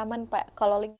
aman Pak kalau link.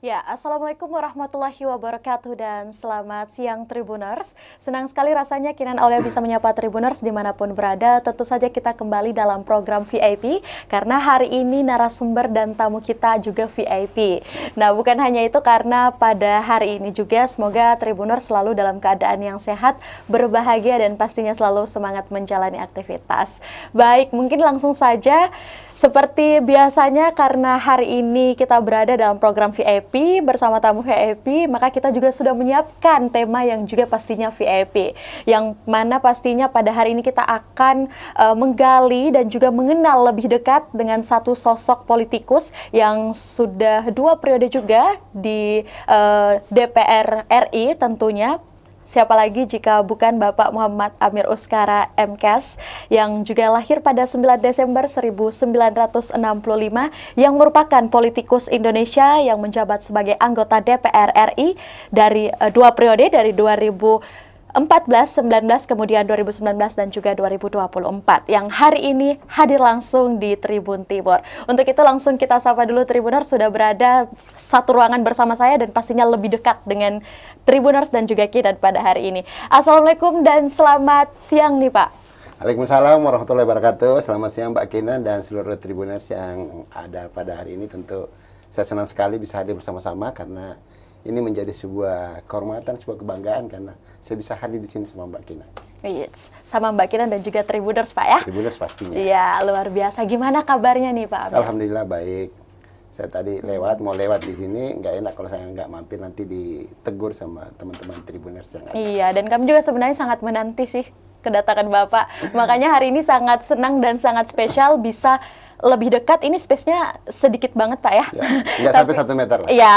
Ya, Assalamualaikum warahmatullahi wabarakatuh dan selamat siang Tribuners. Senang sekali rasanya Kinan Aulia bisa menyapa Tribuners dimanapun berada. Tentu saja kita kembali dalam program VIP karena hari ini narasumber dan tamu kita juga VIP. Nah, bukan hanya itu karena pada hari ini juga semoga Tribuners selalu dalam keadaan yang sehat, berbahagia dan pastinya selalu semangat menjalani aktivitas. Baik, mungkin langsung saja. Seperti biasanya karena hari ini kita berada dalam program VIP bersama tamu VIP, maka kita juga sudah menyiapkan tema yang juga pastinya VIP. Yang mana pastinya pada hari ini kita akan menggali dan juga mengenal lebih dekat dengan satu sosok politikus yang sudah 2 periode juga di DPR RI tentunya. Siapa lagi jika bukan Bapak Muhammad Amir Uskara MKes yang juga lahir pada 9 Desember 1965 yang merupakan politikus Indonesia yang menjabat sebagai anggota DPR RI dari 2 periode dari 2014, 19, kemudian 2019 dan juga 2024 yang hari ini hadir langsung di Tribun Timur. Untuk itu langsung kita sapa dulu Tribuners, sudah berada satu ruangan bersama saya dan pastinya lebih dekat dengan Tribuners dan juga Kinan pada hari ini. Assalamualaikum dan selamat siang nih Pak. Waalaikumsalam warahmatullahi wabarakatuh. Selamat siang Mbak Kinan dan seluruh Tribuners yang ada pada hari ini. Tentu saya senang sekali bisa hadir bersama-sama karena ini menjadi sebuah kehormatan, sebuah kebanggaan karena saya bisa hadir di sini sama Mbak Kinan. Yes, sama Mbak Kinan dan juga Tribuners Pak ya. Tribuners pastinya. Iya, luar biasa. Gimana kabarnya nih Pak Amir? Alhamdulillah baik. Saya tadi mau lewat di sini, nggak enak kalau saya nggak mampir nanti ditegur sama teman-teman Tribuners yang ada. Iya, dan kami juga sebenarnya sangat menanti sih kedatangan Bapak. Makanya hari ini sangat senang dan sangat spesial bisa lebih dekat. Ini space-nya sedikit banget Pak ya. Nggak sampai 1 meter lah. Iya,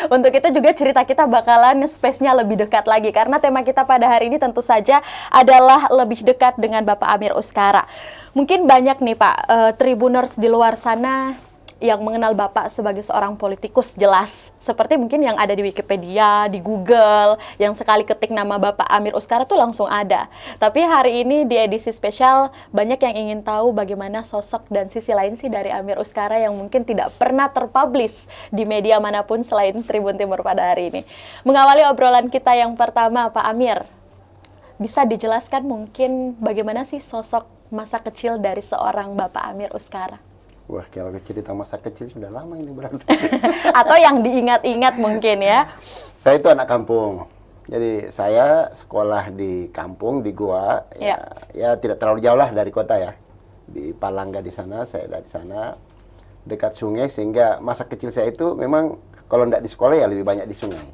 untuk itu juga cerita kita bakalan space-nya lebih dekat lagi. Karena tema kita pada hari ini tentu saja adalah lebih dekat dengan Bapak Amir Uskara. Mungkin banyak nih Pak, Tribuners di luar sana yang mengenal Bapak sebagai seorang politikus jelas. Seperti mungkin yang ada di Wikipedia, di Google, yang sekali ketik nama Bapak Amir Uskara tuh langsung ada. Tapi hari ini di edisi spesial, banyak yang ingin tahu bagaimana sosok dan sisi lain sih dari Amir Uskara yang mungkin tidak pernah terpublish di media manapun selain Tribun Timur pada hari ini. Mengawali obrolan kita yang pertama, Pak Amir, bisa dijelaskan mungkin bagaimana sih sosok masa kecil dari seorang Bapak Amir Uskara? Wah, kalau cerita masa kecil sudah lama ini berarti. Atau yang diingat-ingat mungkin ya. Saya itu anak kampung. Jadi saya sekolah di kampung, di Goa. Ya tidak terlalu jauh lah dari kota ya. Di Palangga di sana, saya dari sana. Dekat sungai, sehingga masa kecil saya itu memang kalau tidak di sekolah ya lebih banyak di sungai.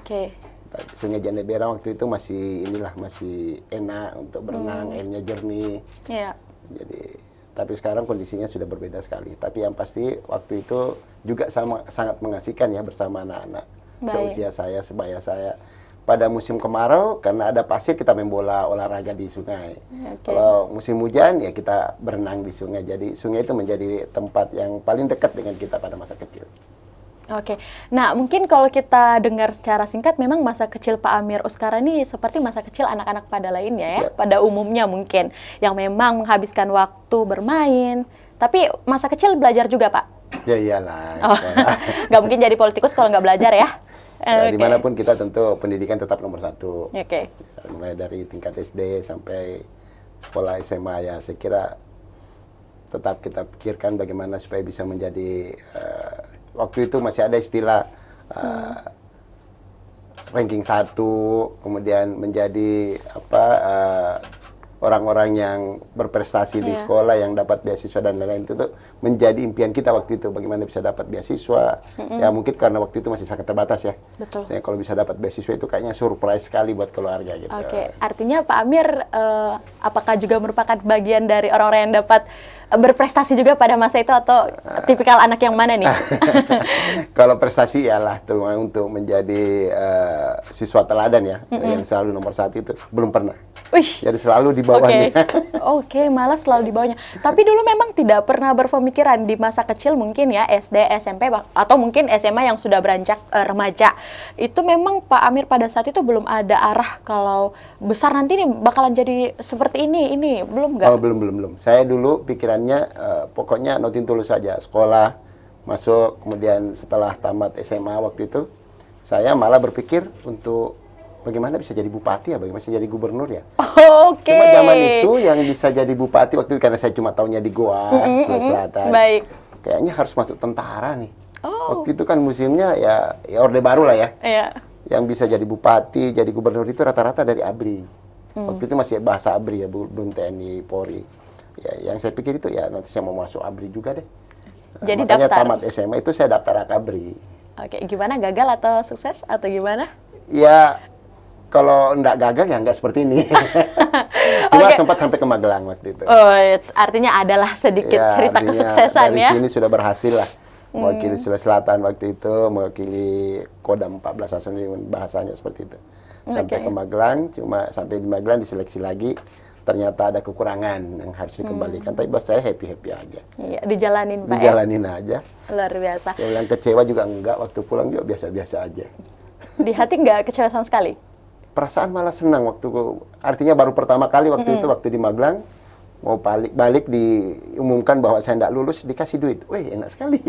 Oke. Sungai Jandebera waktu itu masih enak untuk berenang, airnya jernih. Iya. Jadi tapi sekarang kondisinya sudah berbeda sekali. Tapi yang pasti waktu itu juga sangat mengasihkan ya bersama anak-anak seusia saya, sebaya saya. Pada musim kemarau karena ada pasir kita main bola olahraga di sungai. Kalau musim hujan ya kita berenang di sungai. Jadi sungai itu menjadi tempat yang paling dekat dengan kita pada masa kecil. Oke, nah mungkin kalau kita dengar secara singkat, memang masa kecil Pak Amir Uskara ini seperti masa kecil anak-anak pada lainnya ya, pada umumnya mungkin, yang memang menghabiskan waktu bermain, tapi masa kecil belajar juga Pak? Ya iyalah. Oh, nggak mungkin jadi politikus kalau nggak belajar ya? Ya, dimanapun kita tentu pendidikan tetap nomor satu. Oke. Mulai dari tingkat SD sampai sekolah SMA ya, saya kira tetap kita pikirkan bagaimana supaya bisa menjadi waktu itu masih ada istilah ranking 1, kemudian menjadi orang-orang yang berprestasi di sekolah yang dapat beasiswa dan lain-lain. Itu tuh menjadi impian kita waktu itu, bagaimana bisa dapat beasiswa. Ya mungkin karena waktu itu masih sangat terbatas ya. Betul. Saya kalau bisa dapat beasiswa itu kayaknya surprise sekali buat keluarga gitu. Oke, artinya Pak Amir apakah juga merupakan bagian dari orang-orang yang dapat berprestasi juga pada masa itu, atau tipikal anak yang mana nih? Kalau prestasi ialah tuh untuk menjadi siswa teladan ya, yang selalu nomor 1 itu belum pernah. Wih. Jadi selalu di bawahnya. Oke, malah selalu di bawahnya. Tapi dulu memang tidak pernah berpemikiran di masa kecil mungkin ya, SD, SMP, atau mungkin SMA yang sudah beranjak remaja. Itu memang Pak Amir pada saat itu belum ada arah kalau besar nanti nih bakalan jadi seperti ini belum nggak? Oh, belum. Saya dulu pikirannya pokoknya notin tulus saja, sekolah, masuk, kemudian setelah tamat SMA waktu itu, saya malah berpikir untuk bagaimana bisa jadi bupati ya, bagaimana bisa jadi gubernur ya. Oke. Cuma zaman itu yang bisa jadi bupati waktu itu, karena saya cuma tahunya di Goa, Sulawesi Selatan. Baik. Kayaknya harus masuk tentara nih. Waktu itu kan musimnya ya Orde Baru lah ya. Iya. Yang bisa jadi bupati, jadi gubernur itu rata-rata dari ABRI. Waktu itu masih bahasa ABRI ya, belum TNI, Polri. Ya, yang saya pikir itu ya nanti saya mau masuk ABRI juga deh. Jadi makanya daftar. tamat SMA itu saya daftar AKABRI. Oke, gimana, gagal atau sukses atau gimana? Ya, kalau enggak gagal ya enggak seperti ini. Cuma sempat sampai ke Magelang waktu itu. Oh, artinya adalah sedikit Ya, cerita artinya kesuksesan dari ya. sini sudah berhasil lah. Mewakili Sulawesi Selatan waktu itu, mewakili Kodam 14 Asuni, bahasanya seperti itu. Sampai ke Magelang, cuma sampai di Magelang diseleksi lagi. Ternyata ada kekurangan yang harus dikembalikan. Tapi buat saya happy-happy aja. Iya, dijalanin Pak. Dijalanin aja. Luar biasa. Yang kecewa juga enggak, waktu pulang juga biasa-biasa aja. Di hati nggak kecewa sama sekali? Perasaan malah senang artinya baru pertama kali waktu itu, waktu di Magelang, mau balik diumumkan bahwa saya tidak lulus, dikasih duit. Wih, enak sekali.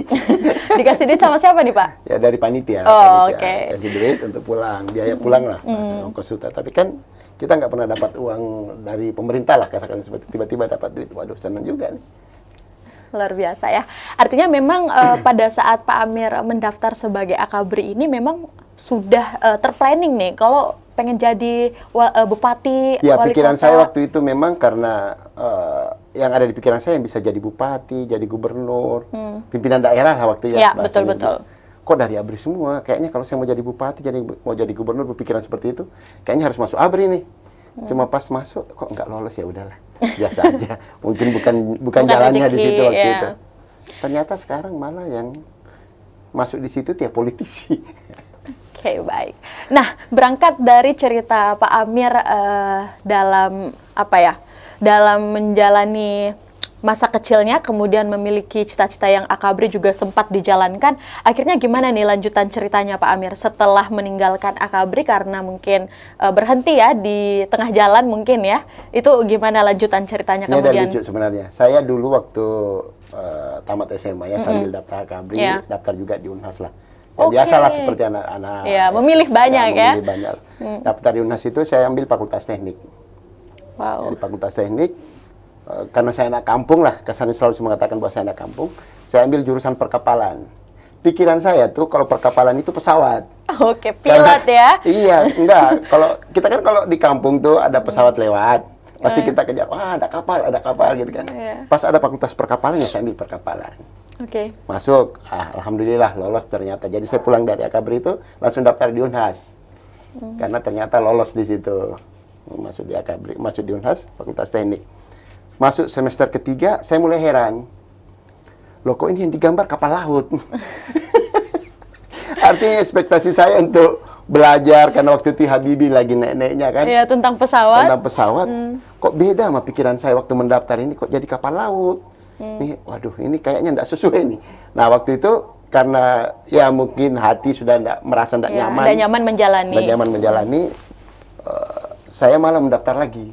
Dikasih duit sama siapa nih Pak? Ya dari panitia. Oh, panitia. oke. Kasih duit untuk pulang, biaya pulang lah, ongkos suta. Tapi kan kita nggak pernah dapat uang dari pemerintah lah, katakan seperti tiba-tiba dapat duit. Waduh, senang juga nih. Luar biasa ya. Artinya memang pada saat Pak Amir mendaftar sebagai AKABRI ini memang sudah terplanning nih kalau pengen jadi bupati, ya, wali pikiran kota. saya waktu itu memang karena yang ada di pikiran saya yang bisa jadi bupati, jadi gubernur, pimpinan daerah lah waktu Ya, bahasanya. betul-betul. Kok dari ABRI semua? Kayaknya kalau saya mau jadi bupati, mau jadi gubernur, berpikiran seperti itu, kayaknya harus masuk ABRI nih. Cuma pas masuk, kok nggak lolos, ya udahlah, biasa aja. Mungkin bukan jalannya di situ waktu itu. Ternyata sekarang malah yang masuk di situ tiap politisi. Oke, baik. Nah, berangkat dari cerita Pak Amir dalam menjalani masa kecilnya, kemudian memiliki cita-cita yang AKABRI juga sempat dijalankan. Akhirnya gimana nih lanjutan ceritanya Pak Amir setelah meninggalkan AKABRI karena mungkin berhenti ya di tengah jalan mungkin ya. Itu gimana lanjutan ceritanya Ini kemudian? ada lucu sebenarnya. Saya dulu waktu tamat SMA ya, sambil daftar AKABRI, daftar juga di UNHAS lah. Ya, biasalah seperti anak-anak. Ya, memilih banyak ya. Memilih banyak. Daftar di UNHAS itu saya ambil Fakultas Teknik. Wow. Dari Fakultas Teknik, karena saya anak kampung lah, kesannya selalu mengatakan bahwa saya anak kampung, saya ambil jurusan perkapalan. Pikiran saya tuh kalau perkapalan itu pesawat. Oke, pilot ya. Iya, enggak. Kalau kita kan kalau di kampung tuh ada pesawat lewat, pasti kita kejar, wah ada kapal gitu kan. Pas ada fakultas perkapalan ya saya ambil perkapalan. Oke. Masuk, alhamdulillah lolos ternyata. Jadi saya pulang dari AKABRI itu langsung daftar di UNHAS. Karena ternyata lolos di situ. Masuk di AKABRI, masuk di UNHAS, Fakultas Teknik. Masuk semester ketiga, saya mulai heran. Loh kok ini yang digambar kapal laut? Artinya ekspektasi saya untuk belajar, karena waktu itu Habibie lagi naik-naiknya kan. Iya, tentang pesawat. Tentang pesawat. Kok beda sama pikiran saya waktu mendaftar ini, kok jadi kapal laut? Nih, waduh, ini kayaknya enggak sesuai nih. Nah, waktu itu karena ya mungkin hati sudah merasa enggak nyaman. Enggak nyaman menjalani. Enggak nyaman menjalani, saya malah mendaftar lagi.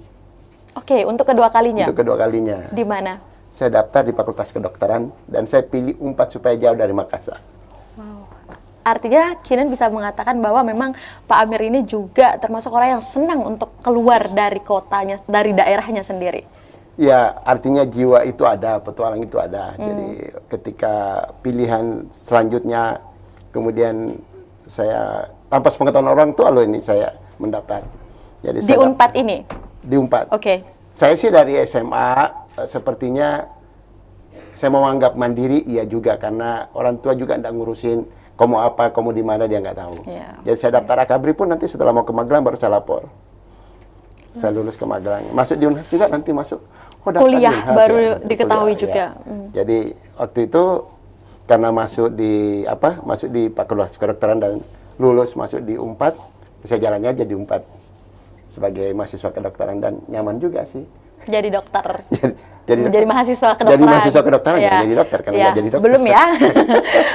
Oke, untuk kedua kalinya? Untuk kedua kalinya. Di mana? Saya daftar di Fakultas Kedokteran dan saya pilih UNPAD supaya jauh dari Makassar. Wow. artinya Kinan bisa mengatakan bahwa memang Pak Amir ini juga termasuk orang yang senang untuk keluar dari kotanya, dari daerahnya sendiri. Ya, artinya jiwa itu ada, petualang itu ada. Jadi ketika pilihan selanjutnya, kemudian saya tanpa sepengetahuan orang tua loh ini saya mendaftar. Jadi Di Unpad ini? Di Unpad. Oke. Saya sih dari SMA, sepertinya saya mau anggap mandiri, iya juga. Karena orang tua juga tidak ngurusin, kamu apa, kamu di mana, dia nggak tahu. Jadi saya daftar Akabri pun nanti setelah mau ke Magelang baru saya lapor. Saya lulus ke Magelang. Masuk di Unhas juga nanti masuk. Oh, kuliah Unhas, baru ya, diketahui kuliah, juga. Ya. Jadi waktu itu karena masuk di Fakultas Kedokteran dan lulus masuk di Unpad, saya jalannya aja di Unpad sebagai mahasiswa kedokteran dan nyaman juga sih. Jadi dokter. Jadi mahasiswa kedokteran. Jadi mahasiswa kedokteran, ya. Jadi dokter karena nggak jadi dokter. Belum ya.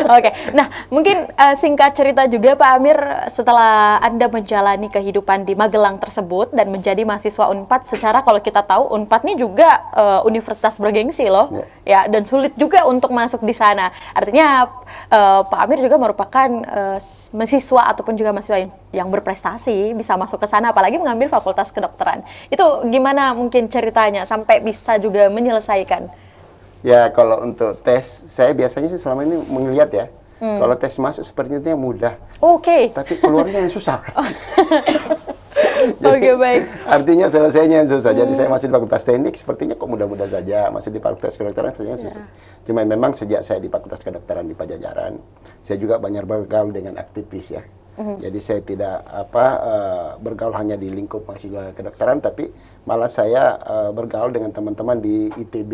Oke. Nah, mungkin singkat cerita juga Pak Amir, setelah Anda menjalani kehidupan di Magelang tersebut dan menjadi mahasiswa Unpad, secara kalau kita tahu Unpad ini juga universitas bergengsi loh. Ya, dan sulit juga untuk masuk di sana. Artinya Pak Amir juga merupakan mahasiswa ataupun juga mahasiswa yang berprestasi bisa masuk ke sana, apalagi mengambil fakultas kedokteran. Itu gimana mungkin ceritanya sampai bisa juga menyelesaikan? Ya, kalau untuk tes, saya biasanya sih selama ini melihat ya, kalau tes masuk sepertinya mudah. Oke. Tapi keluarnya yang susah. Oke, baik. Artinya selesainya yang susah. Jadi saya masih di Fakultas Teknik, sepertinya kok mudah-mudah saja. Masih di Fakultas Kedokteran, sepertinya susah. Cuma memang sejak saya di Fakultas Kedokteran di Pajajaran, saya juga banyak bergaul dengan aktivis ya. Jadi saya tidak bergaul hanya di lingkup mahasiswa kedokteran, tapi malah saya bergaul dengan teman-teman di ITB.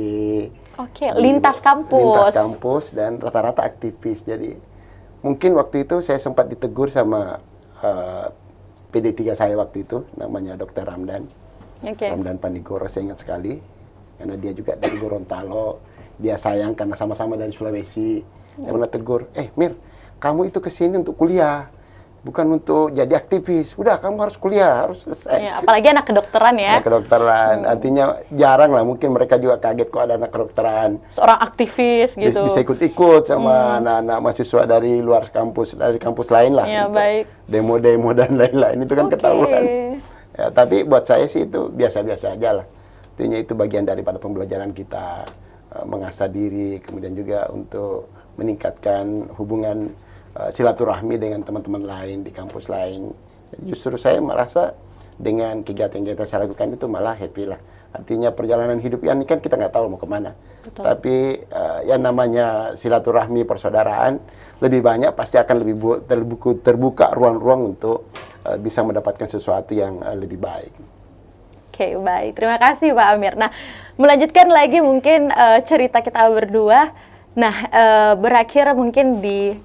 Oke, lintas kampus. Lintas kampus dan rata-rata aktivis. Jadi mungkin waktu itu saya sempat ditegur sama PD3 saya waktu itu, namanya Dr. Ramdan. Ramdan Pandigoro, saya ingat sekali. Karena dia juga dari Gorontalo. Dia sayang karena sama-sama dari Sulawesi. Dia pernah tegur, Mir, kamu itu kesini untuk kuliah, bukan untuk jadi aktivis. Udah, kamu harus kuliah, harus selesai. Ya, apalagi anak kedokteran ya. Anak kedokteran. Artinya jarang lah, mungkin mereka juga kaget kok ada anak kedokteran. Seorang aktivis gitu. Bisa ikut-ikut sama anak-anak mahasiswa dari luar kampus, dari kampus lain lah. Ya, gitu. baik. Demo-demo dan lain-lain, itu kan ketahuan. Ya, tapi buat saya sih itu biasa-biasa aja lah. Artinya itu bagian daripada pembelajaran kita, mengasah diri, kemudian juga untuk meningkatkan hubungan silaturahmi dengan teman-teman lain di kampus lain. Justru saya merasa dengan kegiatan yang kita saya lakukan itu malah happy lah. Artinya perjalanan hidup ini kan kita nggak tahu mau kemana. Betul. Tapi yang namanya silaturahmi persaudaraan lebih banyak pasti akan lebih terbuka ruang-ruang untuk bisa mendapatkan sesuatu yang lebih baik. Oke, baik. Terima kasih Pak Amir. Nah, melanjutkan lagi mungkin cerita kita berdua. Nah, berakhir mungkin di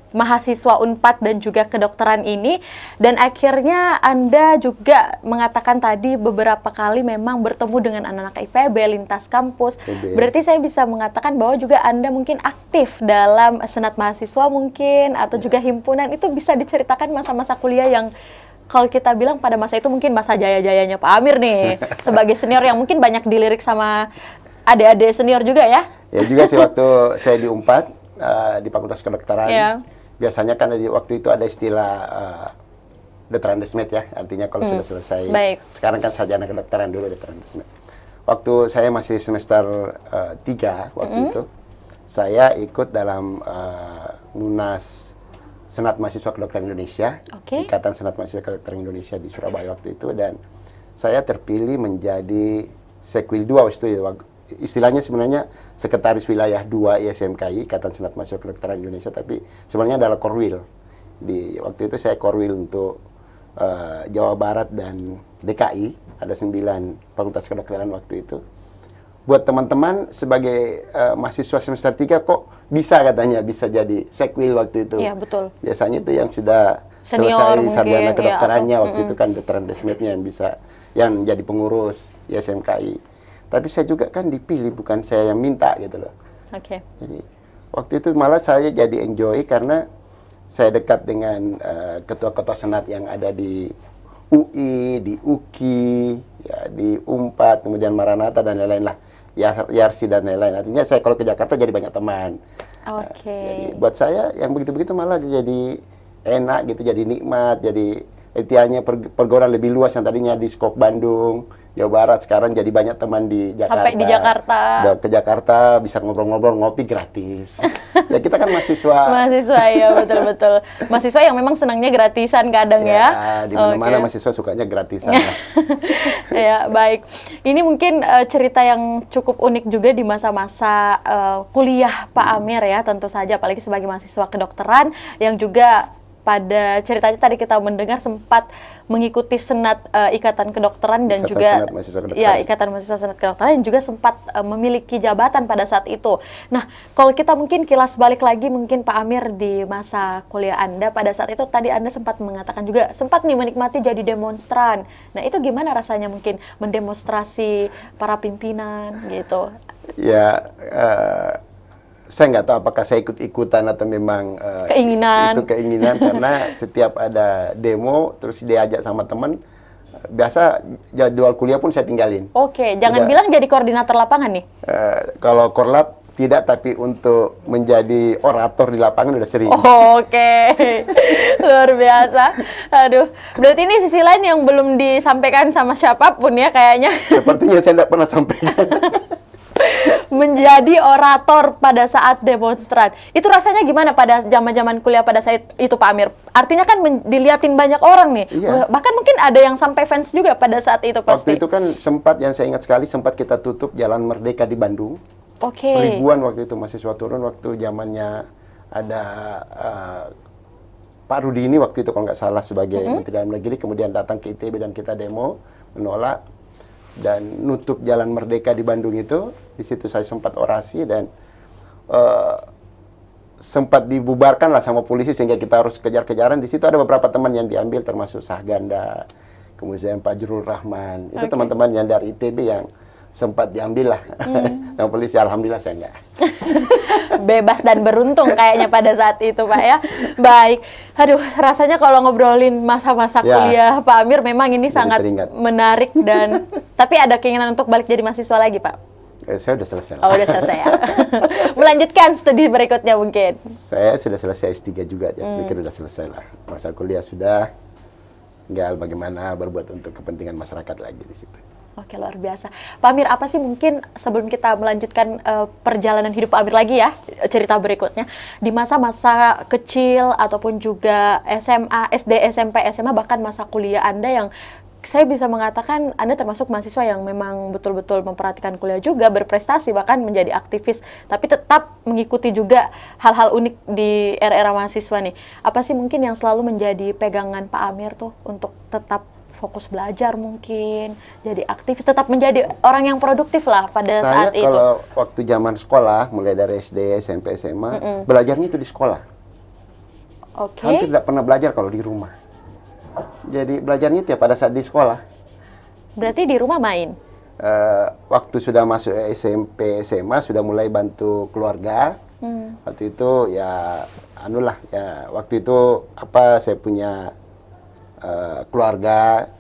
mahasiswa Unpad dan juga kedokteran ini, dan akhirnya Anda juga mengatakan tadi beberapa kali memang bertemu dengan anak-anak IPB lintas kampus. Berarti saya bisa mengatakan bahwa juga Anda mungkin aktif dalam senat mahasiswa mungkin, atau juga himpunan. Itu bisa diceritakan masa-masa kuliah yang kalau kita bilang pada masa itu mungkin masa jaya-jayanya Pak Amir nih, sebagai senior yang mungkin banyak dilirik sama adik-adik senior juga ya? Ya juga sih, waktu saya di Unpad, di Fakultas Kedokteran, biasanya kan waktu itu ada istilah Dr. Andesmet ya, artinya kalau sudah selesai. Sekarang kan sarjana kedokteran, dulu Dr. Andesmet. Waktu saya masih semester 3 waktu itu, saya ikut dalam Munas Senat Mahasiswa Kedokteran Indonesia, Ikatan Senat Mahasiswa Kedokteran Indonesia di Surabaya waktu itu, dan saya terpilih menjadi Sekwil 2 waktu itu. Istilahnya sebenarnya Sekretaris Wilayah 2 ISMKI, Ikatan Senat Mahasiswa Kedokteran Indonesia, tapi sebenarnya adalah Korwil. Waktu itu saya Korwil untuk Jawa Barat dan DKI, ada 9 fakultas kedokteran waktu itu. Buat teman-teman sebagai mahasiswa semester 3 kok bisa katanya bisa jadi Sekwil waktu itu. Iya, betul. Biasanya itu yang sudah senior selesai sarjana kedokterannya ya, waktu itu kan Dr. Andesmetnya yang jadi pengurus ISMKI. Tapi saya juga kan dipilih, bukan saya yang minta gitu loh. Jadi waktu itu malah saya jadi enjoy karena saya dekat dengan ketua-ketua senat yang ada di UI, di UKI, ya, di Unpad, kemudian Maranatha dan lain-lain lah. Yarsi dan lain-lain. Artinya saya kalau ke Jakarta jadi banyak teman. Jadi buat saya yang begitu-begitu malah jadi enak gitu, jadi nikmat, jadi etianya pergaulan lebih luas yang tadinya di Skok Bandung, Jawa Barat, sekarang jadi banyak teman di Jakarta. Sampai di Jakarta. Udah ke Jakarta bisa ngobrol-ngobrol, ngopi gratis. Ya kita kan mahasiswa. Mahasiswa ya, betul-betul. Mahasiswa yang memang senangnya gratisan kadang ya. Di mana-mana mahasiswa sukanya gratisan. Ya, baik. Ini mungkin cerita yang cukup unik juga di masa-masa kuliah Pak Amir ya, tentu saja apalagi sebagai mahasiswa kedokteran yang juga pada ceritanya tadi kita mendengar sempat mengikuti senat Ikatan Kedokteran dan juga Ikatan Mahasiswa Senat Kedokteran yang juga sempat memiliki jabatan pada saat itu. Nah, kalau kita mungkin kilas balik lagi mungkin Pak Amir di masa kuliah Anda pada saat itu tadi Anda sempat mengatakan juga sempat nih menikmati jadi demonstran. Nah, itu gimana rasanya mungkin mendemonstrasi para pimpinan gitu? Ya, saya nggak tahu apakah saya ikut-ikutan atau memang itu keinginan karena setiap ada demo terus diajak sama teman biasa jadwal kuliah pun saya tinggalin. Jangan bilang jadi koordinator lapangan nih. Kalau korlap tidak, tapi untuk menjadi orator di lapangan udah sering. Luar biasa. Aduh, berarti ini sisi lain yang belum disampaikan sama siapapun ya kayaknya. Sepertinya saya tidak pernah sampaikan. Menjadi orator pada saat demonstran. Itu rasanya gimana pada zaman-zaman kuliah pada saat itu Pak Amir? Artinya kan diliatin banyak orang nih. Iya. Bahkan mungkin ada yang sampai fans juga pada saat itu pasti. Waktu itu kan sempat, yang saya ingat sekali, sempat kita tutup Jalan Merdeka di Bandung. Ribuan waktu itu mahasiswa turun waktu zamannya ada Pak Rudini waktu itu kalau nggak salah sebagai Menteri Dalam Negeri, kemudian datang ke ITB dan kita demo menolak dan nutup Jalan Merdeka di Bandung itu. Di situ saya sempat orasi dan sempat dibubarkan lah sama polisi sehingga kita harus kejar-kejaran. Di situ ada beberapa teman yang diambil termasuk Sahganda, kemudian Pak Jurul Rahman. Itu teman-teman yang dari ITB yang sempat diambil lah sama polisi. Alhamdulillah saya enggak. Bebas dan beruntung kayaknya pada saat itu Pak ya. Baik. Aduh, rasanya kalau ngobrolin masa-masa kuliah Pak Amir memang ini sangat menarik dan tapi ada keinginan untuk balik jadi mahasiswa lagi Pak? Saya sudah selesai. Udah selesai ya. Melanjutkan studi berikutnya mungkin. Saya sudah selesai S3 juga, saya pikir sudah selesai lah. Masa kuliah sudah, tinggal bagaimana berbuat untuk kepentingan masyarakat lagi di situ. Luar biasa. Pak Amir, apa sih mungkin sebelum kita melanjutkan perjalanan hidup Pak Amir lagi ya, cerita berikutnya, di masa-masa kecil ataupun juga SMA, SD, SMP, SMA, bahkan masa kuliah Anda yang saya bisa mengatakan Anda termasuk mahasiswa yang memang betul-betul memperhatikan kuliah juga, berprestasi, bahkan menjadi aktivis, tapi tetap mengikuti juga hal-hal unik di era-era mahasiswa nih. Apa sih mungkin yang selalu menjadi pegangan Pak Amir tuh untuk tetap fokus belajar mungkin, jadi aktivis, tetap menjadi orang yang produktif lah pada saat itu? Saya kalau waktu zaman sekolah, mulai dari SD, SMP, SMA, belajarnya itu di sekolah. Hampir tidak pernah belajar kalau di rumah. Jadi belajarnya itu ya pada saat di sekolah. Berarti di rumah main? Waktu sudah masuk SMP, SMA sudah mulai bantu keluarga. Waktu itu ya waktu itu saya punya keluarga,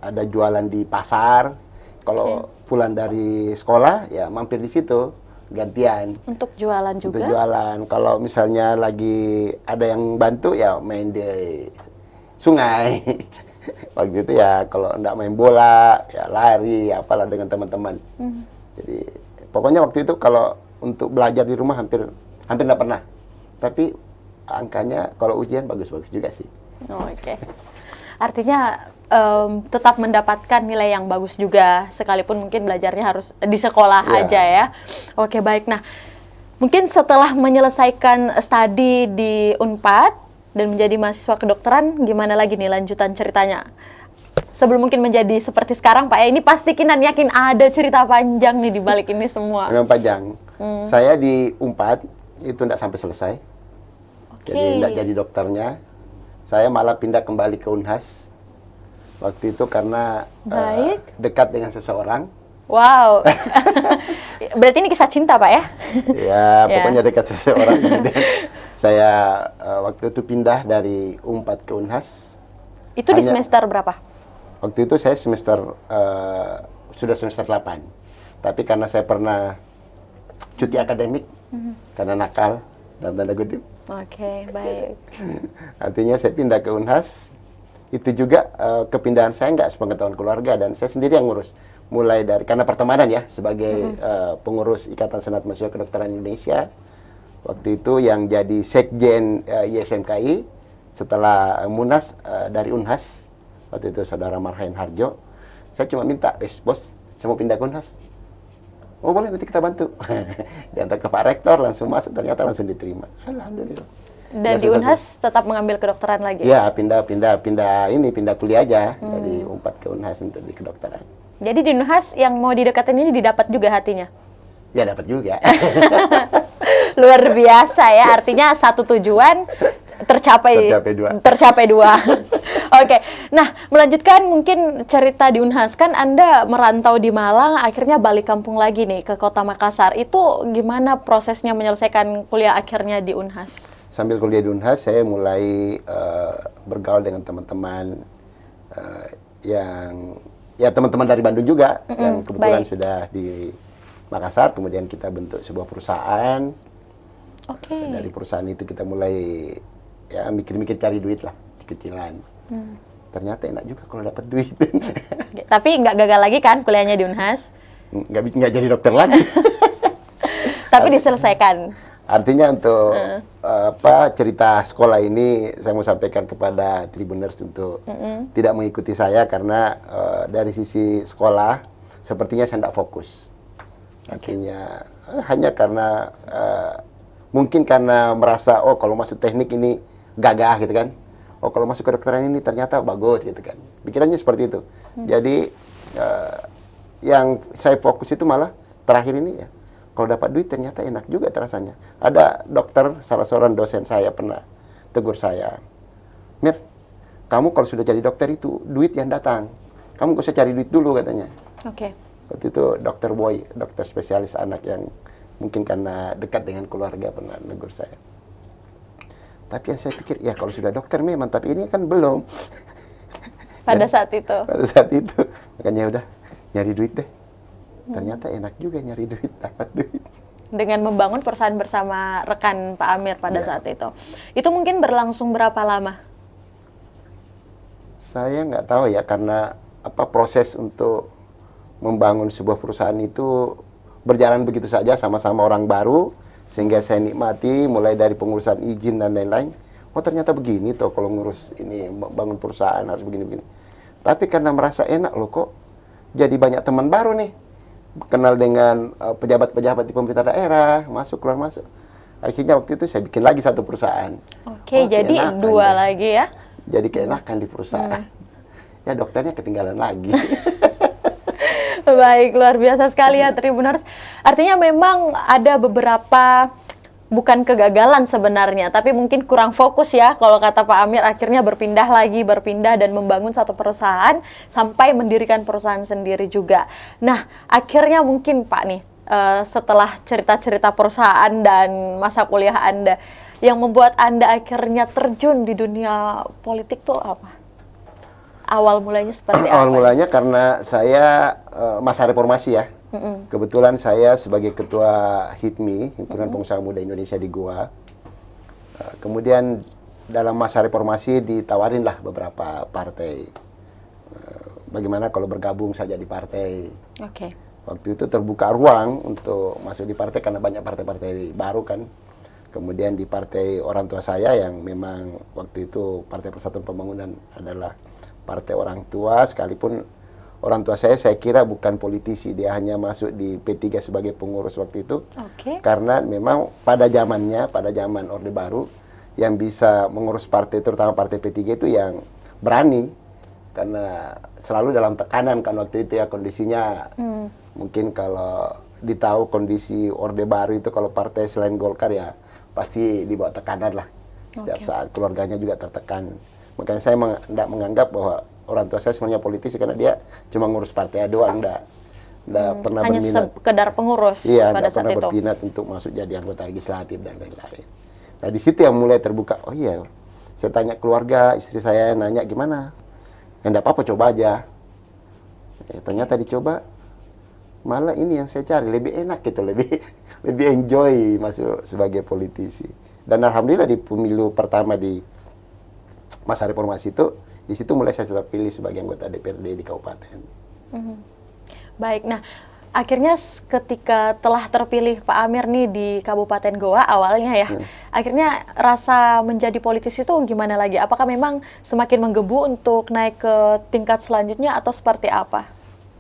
ada jualan di pasar. Kalau pulang dari sekolah ya mampir di situ gantian. Untuk jualan juga? Untuk jualan. Kalau misalnya lagi ada yang bantu ya main di sungai. Waktu itu ya kalau enggak main bola, ya lari, apalah dengan teman-teman. Jadi pokoknya waktu itu kalau untuk belajar di rumah hampir enggak pernah. Tapi angkanya kalau ujian bagus-bagus juga sih. Artinya tetap mendapatkan nilai yang bagus juga, sekalipun mungkin belajarnya harus di sekolah aja ya. Baik. Nah, mungkin setelah menyelesaikan studi di Unpad, dan menjadi mahasiswa kedokteran, gimana lagi nih lanjutan ceritanya? Sebelum mungkin menjadi seperti sekarang, Pak ya, ini pasti Kinan yakin ada cerita panjang nih di balik ini semua. Memang panjang. Saya di Unpad itu tidak sampai selesai. Jadi tidak jadi dokternya. Saya malah pindah kembali ke Unhas. Waktu itu karena dekat dengan seseorang. Wow. Berarti ini kisah cinta, Pak ya? Ya, pokoknya dekat seseorang. Kemudian saya waktu itu pindah dari Unpad ke Unhas. Itu di semester berapa? Waktu itu saya sudah semester 8. Tapi karena saya pernah cuti akademik karena nakal dalam tanda kutip. Oke, baik. Artinya saya pindah ke Unhas, itu juga kepindahan saya nggak sepengetahuan keluarga dan saya sendiri yang ngurus. Mulai dari, karena pertemanan ya, sebagai pengurus Ikatan Senat Mahasiswa Kedokteran Indonesia, waktu itu yang jadi sekjen ISMKI, setelah Munas dari Unhas, waktu itu saudara Marhain Harjo, saya cuma minta, bos, saya mau pindah ke Unhas. Oh boleh, nanti kita bantu. Diantar ke Pak Rektor, langsung masuk, ternyata langsung diterima. Alhamdulillah. Dan di Unhas tetap mengambil kedokteran lagi? Ya, pindah kuliah aja dari Unpad ke Unhas untuk di kedokteran. Jadi di Unhas yang mau didekatin ini didapat juga hatinya? Ya, dapat juga. Luar biasa ya, artinya satu tujuan tercapai dua. Oke, nah melanjutkan mungkin cerita di Unhas, kan Anda merantau di Malang, akhirnya balik kampung lagi nih ke kota Makassar. Itu gimana prosesnya menyelesaikan kuliah akhirnya di Unhas? Sambil kuliah di Unhas, saya mulai bergaul dengan teman-teman yang ya teman-teman dari Bandung juga, yang kebetulan sudah di Makassar. Kemudian kita bentuk sebuah perusahaan. Dari perusahaan itu kita mulai ya mikir-mikir cari duit lah, kecilan. Ternyata enak juga kalau dapat duit. Tapi nggak gagal lagi kan kuliahnya di Unhas? Nggak jadi dokter lagi. Tapi diselesaikan. Artinya untuk cerita sekolah ini saya mau sampaikan kepada Tribuners untuk tidak mengikuti saya karena dari sisi sekolah sepertinya saya tidak fokus. Artinya hanya karena mungkin karena merasa oh kalau masuk teknik ini gagah gitu kan. Oh kalau masuk kedokteran ini ternyata bagus gitu kan. Pikirannya seperti itu. Jadi yang saya fokus itu malah terakhir ini ya. Kalau dapat duit ternyata enak juga rasanya. Ada dokter, salah seorang dosen saya pernah tegur saya. Mir, kamu kalau sudah jadi dokter itu duit yang datang. Kamu gak usah cari duit dulu katanya. Waktu itu dokter Boy, dokter spesialis anak yang mungkin karena dekat dengan keluarga pernah negur saya. Tapi yang saya pikir, ya kalau sudah dokter memang, tapi ini kan belum. Pada saat itu? Pada saat itu. Makanya udah, nyari duit deh. Ternyata enak juga nyari duit, dapat duit. Dengan membangun perusahaan bersama rekan Pak Amir pada saat itu. Itu mungkin berlangsung berapa lama? Saya nggak tahu ya, karena proses untuk membangun sebuah perusahaan itu berjalan begitu saja, sama-sama orang baru, sehingga saya nikmati mulai dari pengurusan izin dan lain-lain. Oh ternyata begini toh kalau ngurus ini, bangun perusahaan harus begini-begini. Tapi karena merasa enak loh kok, jadi banyak teman baru nih. Kenal dengan pejabat-pejabat di pemerintah daerah, keluar masuk. Akhirnya waktu itu saya bikin lagi satu perusahaan. Jadi dua lagi ya? Jadi keenakan di perusahaan. Ya dokternya ketinggalan lagi. Baik, luar biasa sekali ya Tribuners. Artinya memang ada beberapa, bukan kegagalan sebenarnya, tapi mungkin kurang fokus ya, kalau kata Pak Amir, akhirnya berpindah dan membangun satu perusahaan, sampai mendirikan perusahaan sendiri juga. Nah, akhirnya mungkin Pak nih, setelah cerita-cerita perusahaan dan masa kuliah Anda, yang membuat Anda akhirnya terjun di dunia politik tuh apa? Awal mulanya seperti apa? Awal mulanya karena saya masa reformasi ya. Kebetulan saya sebagai ketua HIPMI, Himpunan Pengusaha Muda Indonesia di Goa. Kemudian dalam masa reformasi ditawarinlah beberapa partai. Bagaimana kalau bergabung saja di partai. Waktu itu terbuka ruang untuk masuk di partai karena banyak partai-partai baru kan. Kemudian di partai orang tua saya yang memang waktu itu Partai Persatuan Pembangunan adalah partai orang tua, sekalipun orang tua saya kira bukan politisi, dia hanya masuk di P3 sebagai pengurus waktu itu. Karena memang pada zaman Orde Baru, yang bisa mengurus partai, terutama partai P3 itu yang berani. Karena selalu dalam tekanan kan waktu itu ya kondisinya. Mungkin kalau ditahu kondisi Orde Baru itu kalau partai selain Golkar ya pasti dibawa tekanan lah. Setiap saat keluarganya juga tertekan. Makanya saya tidak menganggap bahwa orang tua saya sebenarnya politisi karena dia cuma ngurus partai doang, enggak pernah hanya berminat. sekedar pengurus pada saat itu. Pernah berminat untuk masuk jadi anggota legislatif dan lain-lain. Nah di situ yang mulai terbuka. Oh iya, saya tanya keluarga, istri saya nanya gimana? Enggak apa-apa, coba aja. Ternyata dicoba, malah ini yang saya cari lebih enak gitu, lebih lebih enjoy masuk sebagai politisi. Dan alhamdulillah di pemilu pertama di masa reformasi itu, di situ mulai saya terpilih sebagai anggota DPRD di kabupaten. Baik, nah akhirnya ketika telah terpilih Pak Amir nih di Kabupaten Goa awalnya ya, akhirnya rasa menjadi politisi itu gimana lagi? Apakah memang semakin menggebu untuk naik ke tingkat selanjutnya atau seperti apa?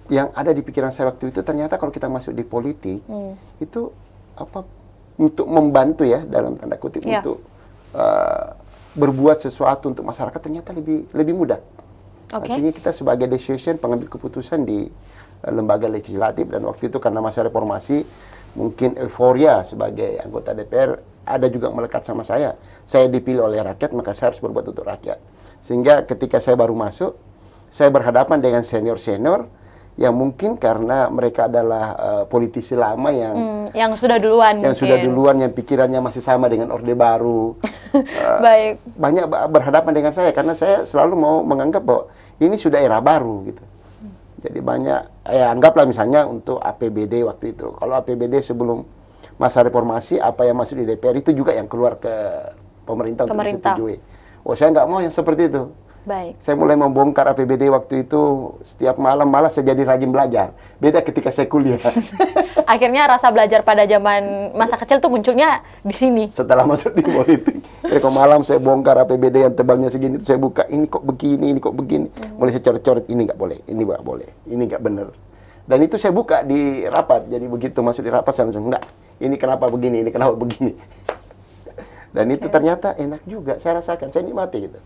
Yang ada di pikiran saya waktu itu ternyata kalau kita masuk di politik itu apa untuk membantu ya dalam tanda kutip untuk berbuat sesuatu untuk masyarakat ternyata lebih mudah. Artinya kita sebagai decision pengambil keputusan di lembaga legislatif, dan waktu itu karena masa reformasi mungkin euforia sebagai anggota DPR ada juga melekat sama saya. Saya dipilih oleh rakyat, maka saya harus berbuat untuk rakyat. Sehingga ketika saya baru masuk, saya berhadapan dengan senior-senior yang mungkin karena mereka adalah politisi lama yang sudah duluan, yang pikirannya masih sama dengan Orde Baru. Baik. Banyak berhadapan dengan saya karena saya selalu mau menganggap bahwa ini sudah era baru gitu. Jadi banyak, ya anggaplah misalnya untuk APBD waktu itu. Kalau APBD sebelum masa reformasi, apa yang masuk di DPR itu juga yang keluar ke pemerintah untuk disetujui. Oh, saya nggak mau yang seperti itu. Baik. Saya mulai membongkar APBD waktu itu setiap malam, malah saya jadi rajin belajar. Beda ketika saya kuliah. Akhirnya rasa belajar pada zaman masa kecil tuh munculnya di sini. Setelah masuk di politik. Jadi kalau malam saya bongkar APBD yang tebalnya segini, itu saya buka, ini kok begini, ini kok begini. Mulai saya coret-coret, ini nggak boleh, ini nggak boleh, ini nggak benar. Dan itu saya buka di rapat, jadi begitu masuk di rapat saya langsung, enggak, ini kenapa begini, ini kenapa begini. Dan itu ternyata enak juga, saya rasakan, saya nikmati gitu.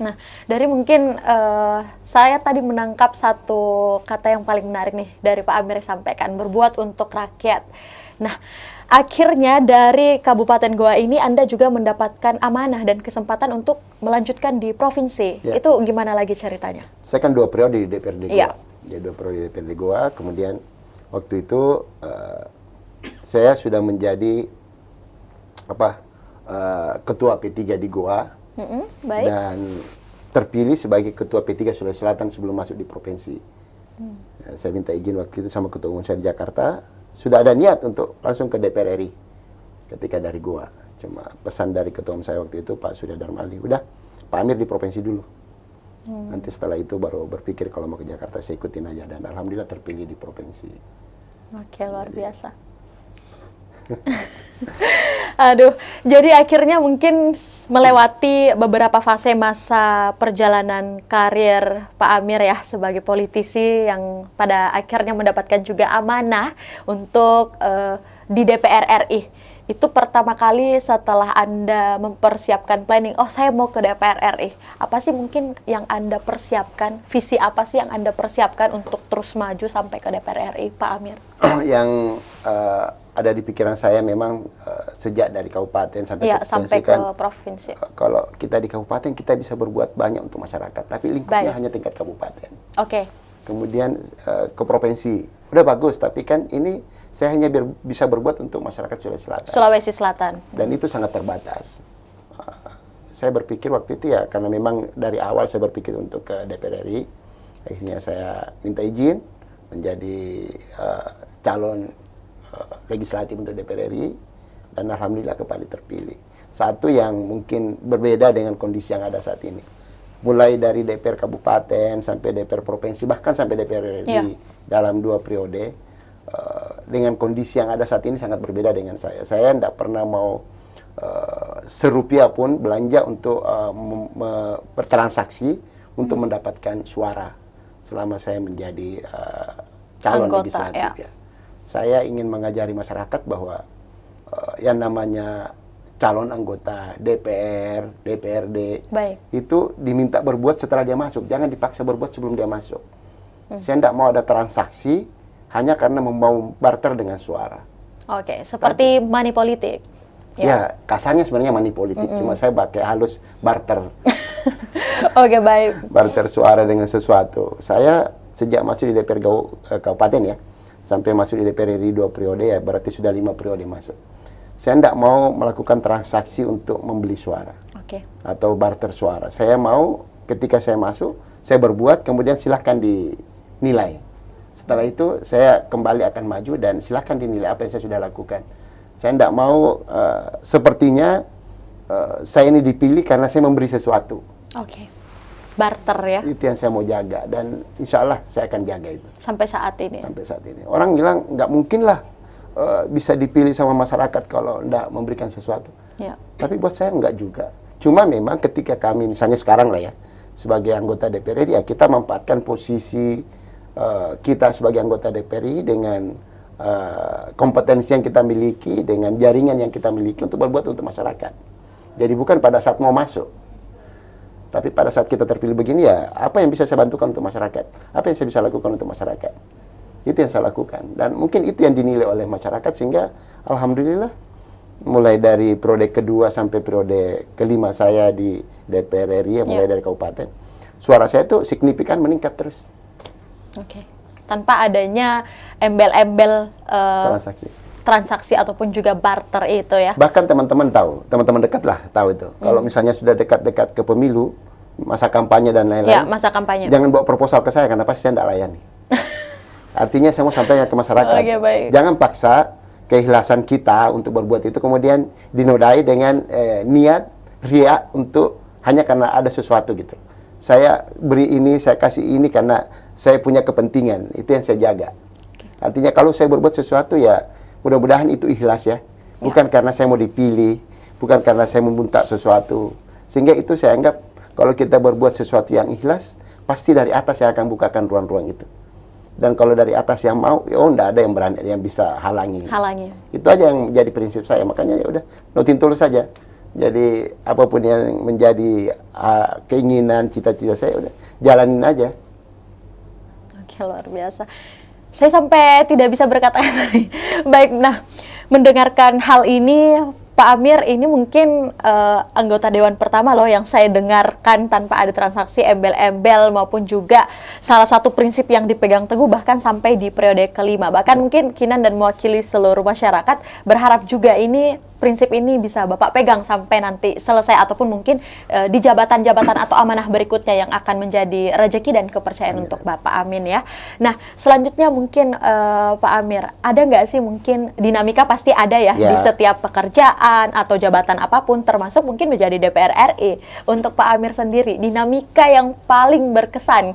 Nah, dari mungkin saya tadi menangkap satu kata yang paling menarik nih dari Pak Amir sampaikan, berbuat untuk rakyat. Nah, akhirnya dari Kabupaten Goa ini Anda juga mendapatkan amanah dan kesempatan untuk melanjutkan di provinsi. Ya. Itu gimana lagi ceritanya? Saya kan 2 periode di DPRD Goa. Ya. Jadi 2 periode di DPRD Goa, kemudian waktu itu saya sudah menjadi ketua P3 di Goa. Baik. Dan terpilih sebagai ketua P3 Sulawesi Selatan sebelum masuk di provinsi. Saya minta izin waktu itu sama ketua umum saya di Jakarta. Sudah ada niat untuk langsung ke DPR RI ketika dari Goa. Cuma pesan dari ketua umum saya waktu itu, Pak Surya Darmali, udah Pak Amir di provinsi dulu. Nanti setelah itu baru berpikir kalau mau ke Jakarta, saya ikutin aja. Dan alhamdulillah terpilih di provinsi. Oke, luar biasa. Aduh, jadi akhirnya mungkin melewati beberapa fase masa perjalanan karir Pak Amir ya sebagai politisi yang pada akhirnya mendapatkan juga amanah untuk di DPR RI. Itu pertama kali setelah Anda mempersiapkan planning, oh saya mau ke DPR RI. Apa sih mungkin yang Anda persiapkan, visi apa sih yang Anda persiapkan untuk terus maju sampai ke DPR RI, Pak Amir? Yang ada di pikiran saya memang sejak dari kabupaten sampai ke provinsi. Kalau kita di kabupaten kita bisa berbuat banyak untuk masyarakat, tapi lingkupnya hanya tingkat kabupaten. Oke. Kemudian ke provinsi, udah bagus, tapi kan ini saya hanya bisa berbuat untuk masyarakat Sulawesi Selatan. Dan itu sangat terbatas. Saya berpikir waktu itu ya, karena memang dari awal saya berpikir untuk ke DPR RI, akhirnya saya minta izin menjadi calon legislatif untuk DPR RI, dan alhamdulillah kembali terpilih. Satu yang mungkin berbeda dengan kondisi yang ada saat ini. Mulai dari DPR kabupaten sampai DPR provinsi, bahkan sampai DPR RI dalam 2 periode, dengan kondisi yang ada saat ini sangat berbeda dengan saya. Saya tidak pernah mau serupiah pun belanja untuk bertransaksi untuk mendapatkan suara selama saya menjadi calon legislatif. Ya. Saya ingin mengajari masyarakat bahwa yang namanya calon anggota DPR, DPRD, itu diminta berbuat setelah dia masuk. Jangan dipaksa berbuat sebelum dia masuk. Saya tidak mau ada transaksi hanya karena mau barter dengan suara. Oke, seperti money politik. Ya, kasarnya sebenarnya money politik. Cuma saya pakai halus barter. Oke, baik. Barter suara dengan sesuatu. Saya sejak masuk di DPR kabupaten ya, sampai masuk di DPR RI 2 periode ya, berarti sudah 5 periode masuk. Saya tidak mau melakukan transaksi untuk membeli suara atau barter suara. Saya mau ketika saya masuk, saya berbuat, kemudian silahkan dinilai. Setelah itu saya kembali akan maju dan silakan dinilai apa yang saya sudah lakukan. Saya tidak mau sepertinya saya ini dipilih karena saya memberi sesuatu. Oke. Barter ya. Itu yang saya mau jaga dan insya Allah saya akan jaga itu. Sampai saat ini. Sampai saat ini. Orang bilang nggak mungkin lah bisa dipilih sama masyarakat kalau tidak memberikan sesuatu. Ya. Tapi buat saya nggak juga. Cuma memang ketika kami misalnya sekarang lah ya, sebagai anggota DPR RI, ya kita memanfaatkan posisi kita sebagai anggota DPR RI dengan kompetensi yang kita miliki, dengan jaringan yang kita miliki untuk berbuat untuk masyarakat. Jadi bukan pada saat mau masuk, tapi pada saat kita terpilih begini ya, apa yang bisa saya bantukan untuk masyarakat? Apa yang saya bisa lakukan untuk masyarakat? Itu yang saya lakukan. Dan mungkin itu yang dinilai oleh masyarakat sehingga alhamdulillah mulai dari periode kedua sampai periode kelima saya di DPR RI, mulai dari kabupaten, suara saya itu signifikan meningkat terus. Oke. Tanpa adanya embel-embel transaksi ataupun juga barter itu ya. Bahkan teman-teman tahu, teman-teman dekat lah tahu itu. Kalau misalnya sudah dekat-dekat ke pemilu, masa kampanye dan lain-lain. Ya, masa kampanye. Jangan bawa proposal ke saya karena pasti saya tidak layani. Artinya saya mau sampaikan ke masyarakat. Oke, baik. Jangan paksa keikhlasan kita untuk berbuat itu kemudian dinodai dengan niat ria untuk hanya karena ada sesuatu gitu. Saya beri ini, saya kasih ini karena saya punya kepentingan. Itu yang saya jaga. Artinya kalau saya berbuat sesuatu ya mudah-mudahan itu ikhlas ya. Bukan karena saya mau dipilih, bukan karena saya meminta sesuatu. Sehingga itu saya anggap kalau kita berbuat sesuatu yang ikhlas, pasti dari atas saya akan bukakan ruang-ruang itu. Dan kalau dari atas yang mau, oh enggak ada yang berani, yang bisa halangi. Itu aja yang menjadi prinsip saya. Makanya ya udah, noting tulus saja. Jadi apapun yang menjadi keinginan, cita-cita saya udah jalanin aja. Oke, luar biasa. Saya sampai tidak bisa berkata tadi. Baik, nah mendengarkan hal ini, Pak Amir ini mungkin anggota Dewan pertama loh yang saya dengarkan tanpa ada transaksi embel-embel maupun juga salah satu prinsip yang dipegang teguh bahkan sampai di periode kelima. Bahkan mungkin Kinan dan mewakili seluruh masyarakat berharap juga ini prinsip ini bisa Bapak pegang sampai nanti selesai ataupun mungkin di jabatan-jabatan atau amanah berikutnya yang akan menjadi rezeki dan kepercayaan untuk Bapak. Amin ya. Nah, selanjutnya mungkin Pak Amir, ada nggak sih mungkin dinamika pasti ada ya di setiap pekerjaan atau jabatan apapun termasuk mungkin menjadi DPR RI. Untuk Pak Amir sendiri, dinamika yang paling berkesan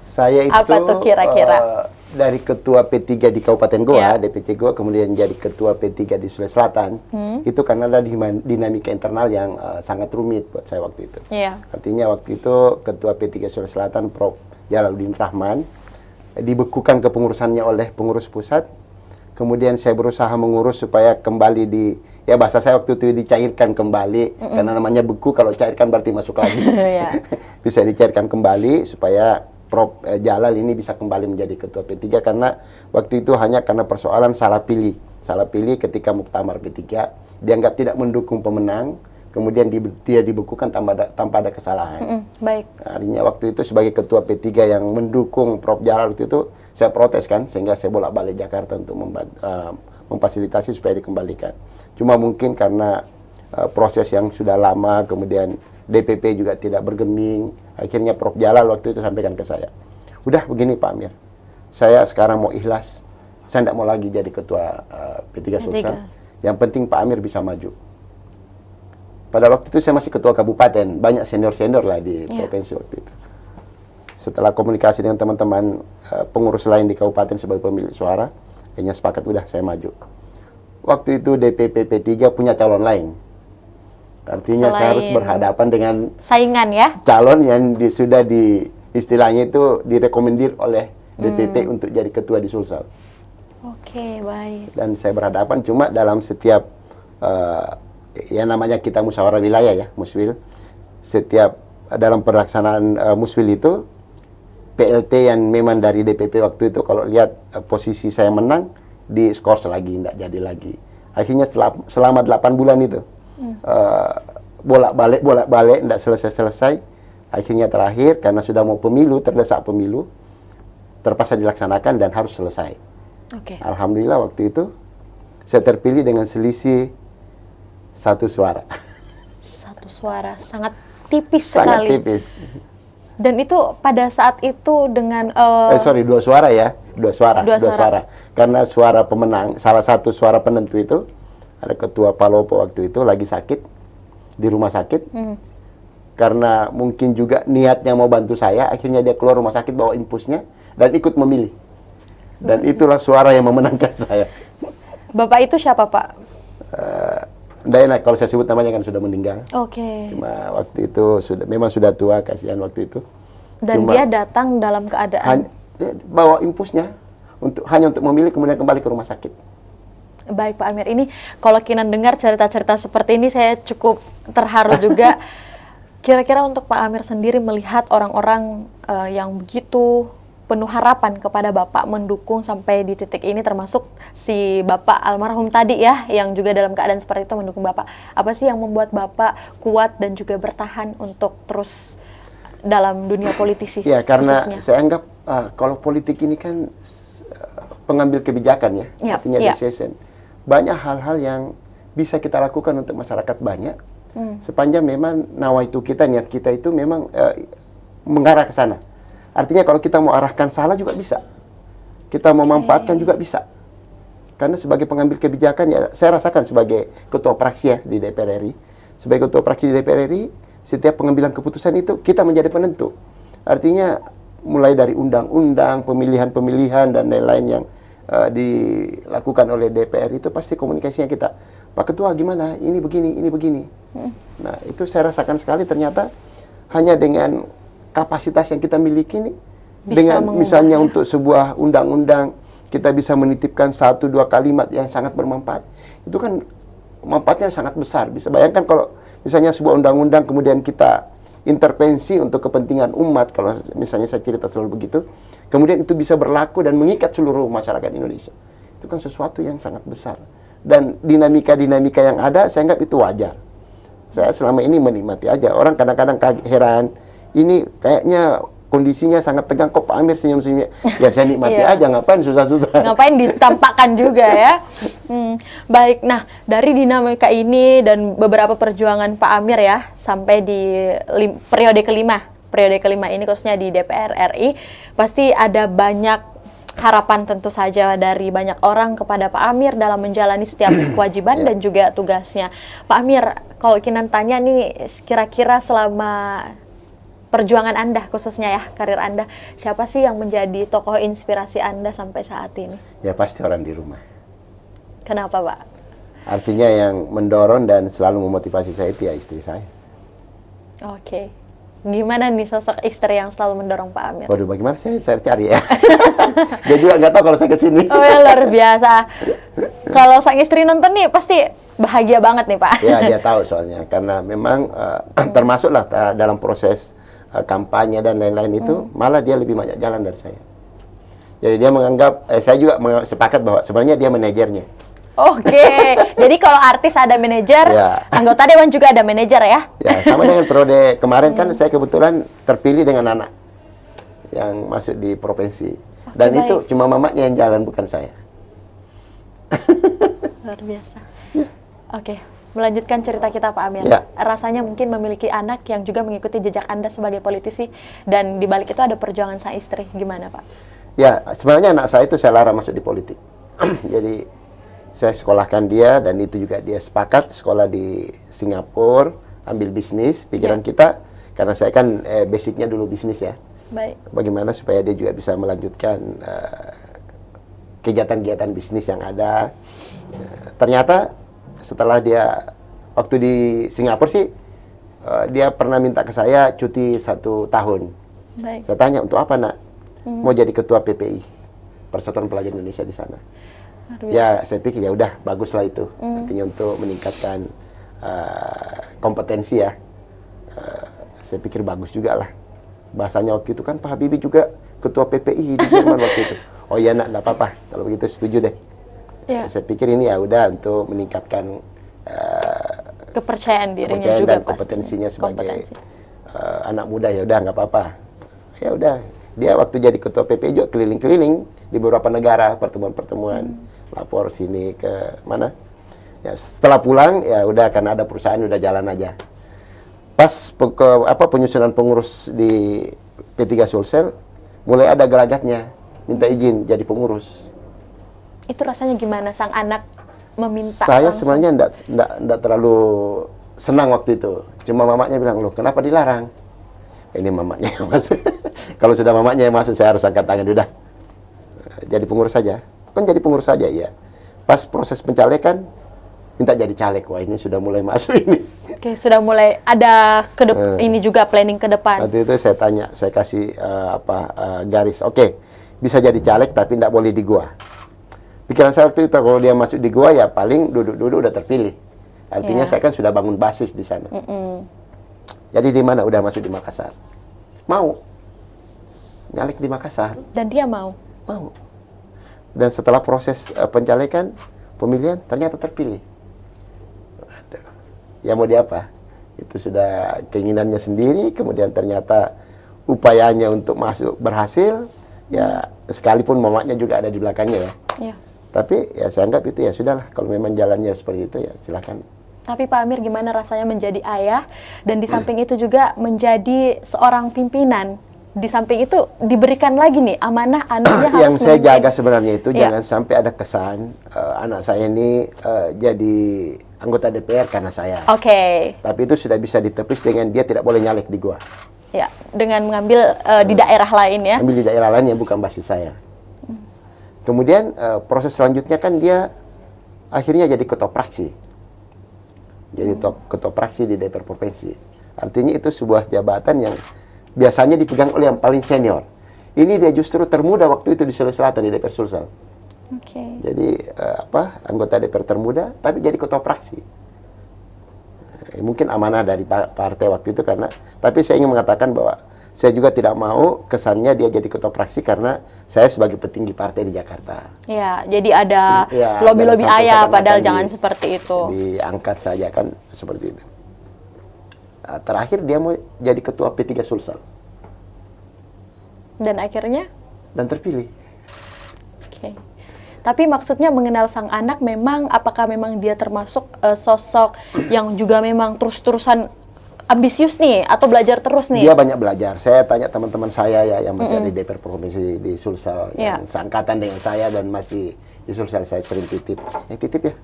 saya itu apa tuh kira-kira? Dari ketua P3 di Kabupaten Goa, DPC Goa, kemudian jadi ketua P3 di Sulawesi Selatan, itu karena ada dinamika internal yang sangat rumit buat saya waktu itu. Artinya waktu itu ketua P3 Sulawesi Selatan, Prof. Jalaluddin Rahman, dibekukan kepengurusannya oleh pengurus pusat, kemudian saya berusaha mengurus supaya kembali ya bahasa saya waktu itu dicairkan kembali, karena namanya beku, kalau cairkan berarti masuk lagi. Bisa dicairkan kembali supaya Prof. Jalal ini bisa kembali menjadi ketua P3 karena waktu itu hanya karena persoalan salah pilih ketika muktamar P3 dianggap tidak mendukung pemenang, kemudian dia dibekukan tanpa ada kesalahan. Baik. Artinya waktu itu sebagai ketua P3 yang mendukung Prof. Jalal waktu itu saya protes kan, sehingga saya bolak-balik Jakarta untuk memfasilitasi supaya dikembalikan. Cuma mungkin karena proses yang sudah lama, kemudian DPP juga tidak bergeming, akhirnya Prof. Jalal waktu itu sampaikan ke saya, udah begini Pak Amir, saya sekarang mau ikhlas, saya tidak mau lagi jadi ketua P3 Sulsel, yang penting Pak Amir bisa maju. Pada waktu itu saya masih ketua kabupaten, banyak senior-senior lah di provinsi waktu itu. Setelah komunikasi dengan teman-teman pengurus lain di kabupaten sebagai pemilik suara, akhirnya sepakat udah saya maju. Waktu itu DPP P3 punya calon lain. Artinya saya harus berhadapan dengan saingan ya, calon yang sudah istilahnya itu direkomendir oleh DPP untuk jadi ketua di Sulsel. Oke, baik. Dan saya berhadapan cuma dalam setiap yang namanya kita musyawarah wilayah ya, muswil. Setiap dalam pelaksanaan muswil itu PLT yang memang dari DPP waktu itu kalau lihat posisi saya menang di skors lagi, tidak jadi lagi. Akhirnya selama 8 bulan itu bolak-balik, tidak selesai-selesai. Akhirnya terakhir, karena sudah mau pemilu, terdesak pemilu, terpaksa dilaksanakan dan harus selesai. Alhamdulillah waktu itu, saya terpilih dengan selisih 1 suara. 1 suara, sangat tipis sekali. Sangat tipis. Dan itu pada saat itu dengan sorry, dua suara ya, dua suara. Karena suara pemenang, salah satu suara penentu itu ada Ketua Palopo waktu itu lagi sakit di rumah sakit. Karena mungkin juga niatnya mau bantu saya, akhirnya dia keluar rumah sakit bawa infusnya dan ikut memilih. Dan itulah suara yang memenangkan saya. Bapak itu siapa, Pak? Nggak enak kalau saya sebut namanya, kan sudah meninggal. Oke. Cuma waktu itu memang sudah tua, kasihan waktu itu. Dan dia datang dalam keadaan bawa infusnya hanya untuk memilih, kemudian kembali ke rumah sakit. Baik Pak Amir, ini kalau Kinan dengar cerita-cerita seperti ini saya cukup terharu juga. Kira-kira untuk Pak Amir sendiri melihat orang-orang yang begitu penuh harapan kepada Bapak, mendukung sampai di titik ini, termasuk si Bapak almarhum tadi ya, yang juga dalam keadaan seperti itu mendukung Bapak. Apa sih yang membuat Bapak kuat dan juga bertahan untuk terus dalam dunia politisi? Ya, karena khususnya? saya anggap kalau politik ini kan pengambil kebijakan ya, artinya decision. Banyak hal-hal yang bisa kita lakukan untuk masyarakat banyak, sepanjang memang nawaitu kita, niat kita itu memang mengarah ke sana. Artinya kalau kita mau arahkan salah juga bisa. Kita mau manfaatkan juga bisa. Karena sebagai pengambil kebijakan, ya saya rasakan sebagai ketua fraksi ya di DPR RI. Sebagai ketua fraksi di DPR RI, setiap pengambilan keputusan itu kita menjadi penentu. Artinya mulai dari undang-undang, pemilihan-pemilihan dan lain-lain yang dilakukan oleh DPR itu pasti komunikasinya kita. Pak Ketua gimana? Ini begini, ini begini. Nah itu saya rasakan sekali, ternyata hanya dengan kapasitas yang kita miliki ini, dengan misalnya untuk sebuah undang-undang kita bisa menitipkan 1-2 kalimat yang sangat bermanfaat, itu kan manfaatnya sangat besar. Bisa bayangkan kalau misalnya sebuah undang-undang kemudian kita intervensi untuk kepentingan umat, kalau misalnya saya cerita selalu begitu, kemudian itu bisa berlaku dan mengikat seluruh masyarakat Indonesia. Itu kan sesuatu yang sangat besar. Dan dinamika-dinamika yang ada, saya anggap itu wajar. Saya selama ini menikmati aja. Orang kadang-kadang heran, ini kayaknya kondisinya sangat tegang, kok Pak Amir senyum-senyum. Ya saya nikmati aja, ngapain susah-susah. Ngapain ditampakkan juga ya. Baik, nah dari dinamika ini dan beberapa perjuangan Pak Amir ya, sampai di periode kelima ini khususnya di DPR RI, pasti ada banyak harapan tentu saja dari banyak orang kepada Pak Amir dalam menjalani setiap kewajiban dan juga tugasnya. Pak Amir, kalau Kinan tanya nih, kira-kira selama perjuangan Anda khususnya ya, karir Anda, siapa sih yang menjadi tokoh inspirasi Anda sampai saat ini? Ya pasti orang di rumah. Kenapa Pak? Artinya yang mendorong dan selalu memotivasi saya itu ya istri saya. Oke. Gimana nih sosok istri yang selalu mendorong Pak Amir? Waduh, bagaimana saya cari ya? Dia juga nggak tahu kalau saya kesini. Oh ya, luar biasa. Kalau sang istri nonton nih pasti bahagia banget nih Pak. Ya dia tahu soalnya, karena memang termasuklah dalam proses kampanye dan lain-lain itu, malah dia lebih banyak jalan dari saya. Jadi dia menganggap, saya juga sepakat bahwa sebenarnya dia manajernya. Oke, jadi kalau artis ada manajer, anggota dewan juga ada manajer ya? Ya, sama dengan periode kemarin kan saya kebetulan terpilih dengan anak yang masuk di provinsi. Dan itu cuma mamanya yang jalan, bukan saya. Luar biasa. Oke. Melanjutkan cerita kita Pak Amir. Rasanya mungkin memiliki anak yang juga mengikuti jejak Anda sebagai politisi, dan di balik itu ada perjuangan sang istri. Gimana Pak? Ya, sebenarnya anak saya itu saya larang masuk di politik. Jadi saya sekolahkan dia, dan itu juga dia sepakat sekolah di Singapura, ambil bisnis. Pikiran kita, karena saya kan basicnya dulu bisnis ya. Baik. Bagaimana supaya dia juga bisa melanjutkan kegiatan-kegiatan bisnis yang ada. Ternyata setelah dia waktu di Singapura sih, dia pernah minta ke saya cuti 1 tahun. Baik. Saya tanya, untuk apa nak? Mau jadi ketua PPI, Persatuan Pelajar Indonesia di sana. Ya saya pikir ya udah baguslah itu, artinya untuk meningkatkan kompetensi ya. Saya pikir bagus juga lah. Bahasanya waktu itu kan Pak Habibie juga ketua PPI di Jerman waktu itu. Oh iya nak, enggak apa-apa, kalau begitu setuju deh. Saya pikir ini ya udah untuk meningkatkan kepercayaan dirinya kepercayaan juga, dan kompetensinya sebagai anak muda, ya udah nggak apa-apa. Ya udah, dia waktu jadi ketua PPI juga keliling-keliling di beberapa negara, pertemuan-pertemuan, lapor sini ke mana. Ya setelah pulang ya udah, karena ada perusahaan udah jalan aja. Pas penyusunan pengurus di P3 Sulsel, mulai ada gelagatnya, minta izin jadi pengurus. Itu rasanya gimana sang anak meminta? Saya langsung? sebenarnya enggak terlalu senang waktu itu. Cuma mamanya bilang, loh kenapa dilarang? Ini mamanya yang masuk. Kalau sudah mamanya yang masuk, saya harus angkat tangan, udah. Jadi pengurus saja. Kan jadi pengurus saja, ya. Pas proses pencalekan, minta jadi caleg. Wah, ini sudah mulai masuk ini. Oke, sudah mulai ada ini juga planning ke depan. Waktu itu saya tanya, saya kasih garis. Oke, bisa jadi caleg tapi tidak boleh di gua. Pikiran saya waktu itu kalau dia masuk di gua ya paling duduk-duduk udah terpilih. Artinya saya kan sudah bangun basis di sana. Jadi di mana udah masuk di Makassar. Mau nyalek di Makassar. Dan dia mau. Mau. Dan setelah proses pencalekan, pemilihan ternyata terpilih. Ya mau di apa? Itu sudah keinginannya sendiri, kemudian ternyata upayanya untuk masuk berhasil, ya sekalipun mamanya juga ada di belakangnya ya. Iya. Tapi ya saya anggap itu ya sudahlah, kalau memang jalannya seperti itu ya silakan. Tapi Pak Amir gimana rasanya menjadi ayah dan di samping itu juga menjadi seorang pimpinan? Di samping itu diberikan lagi nih amanah anaknya harus yang saya memimpin. jaga sebenarnya itu Ya. jangan sampai ada kesan anak saya ini jadi anggota DPR karena saya. Oke. Tapi itu sudah bisa ditepis dengan dia tidak boleh nyalek di gua. Ya, dengan mengambil di daerah lain ya. Ambil di daerah lain yang bukan basis saya. Kemudian proses selanjutnya kan dia akhirnya jadi ketua praksi. Jadi ketua praksi di DPR provinsi. Artinya itu sebuah jabatan yang biasanya dipegang oleh yang paling senior. Ini dia justru termuda waktu itu di Sulawesi Selatan di DPR Sulsel. Oke. Jadi anggota DPR termuda tapi jadi ketua praksi. Mungkin amanah dari partai waktu itu karena, tapi saya ingin mengatakan bahwa saya juga tidak mau kesannya dia jadi ketua praksi karena saya sebagai petinggi partai di Jakarta. Ya, jadi ada Ya, lobby-lobby jangan sampai ayah seakan-akan padahal jangan seperti itu. Diangkat saja kan seperti itu. Terakhir dia mau jadi ketua P3 Sulsel. Dan akhirnya? Dan terpilih. Oke. Tapi maksudnya mengenal sang anak memang, apakah memang dia termasuk sosok yang juga memang terus-terusan ambisius nih, atau belajar terus nih? Dia banyak belajar. Saya tanya teman-teman saya ya yang masih ada di DPR Provinsi di Sulsel, yang seangkatan dengan saya dan masih di Sulsel, saya sering titip. Titip ya,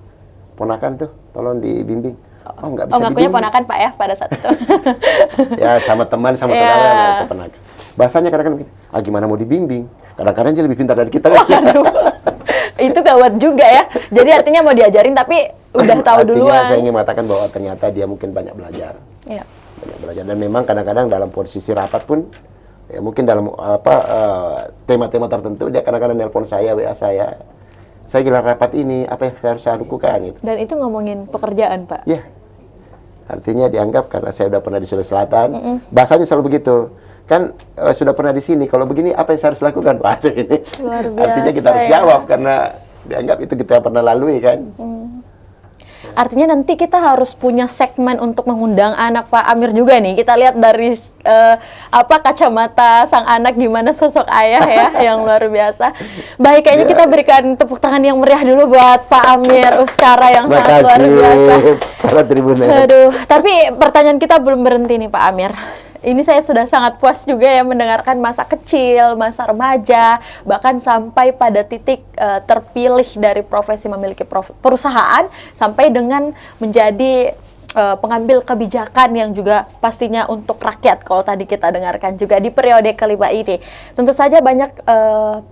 ponakan tuh, tolong dibimbing. Oh, nggak bisa ngakunya dibimbing. ponakan Pak ya pada saat itu. Ya, sama teman, sama saudara, itu ponakan. Bahasanya kadang-kadang begini, gimana mau dibimbing? Kadang-kadang dia lebih pintar dari kita. Waduh, itu gawat juga ya. Jadi artinya mau diajarin tapi udah tahu duluan. Artinya saya ingin mengatakan bahwa ternyata dia mungkin banyak belajar. Iya. Banyak belajar. Dan memang kadang-kadang dalam posisi rapat pun, ya mungkin dalam tema-tema tertentu, dia kadang-kadang nelpon saya, WA saya gelar rapat ini, apa yang harus saya lakukan gitu. Dan itu ngomongin pekerjaan, Pak? Iya. Artinya dianggap karena saya sudah pernah di Sulawesi Selatan, bahasanya selalu begitu. Kan sudah pernah di sini, kalau begini apa yang saya harus lakukan? Wah, ini. Luar biasa, artinya kita harus jawab karena dianggap itu kita pernah lalui kan. Artinya nanti kita harus punya segmen untuk mengundang anak Pak Amir juga nih. Kita lihat dari kacamata sang anak gimana sosok ayah ya yang luar biasa. Baik, kayaknya kita berikan tepuk tangan yang meriah dulu buat Pak Amir Uskara yang sangat luar biasa. Para Tribuners. Aduh, tapi pertanyaan kita belum berhenti nih Pak Amir. Ini saya sudah sangat puas juga ya mendengarkan masa kecil, masa remaja, bahkan sampai pada titik terpilih dari profesi memiliki perusahaan sampai dengan menjadi pengambil kebijakan yang juga pastinya untuk rakyat kalau tadi kita dengarkan juga di periode kelima ini. Tentu saja banyak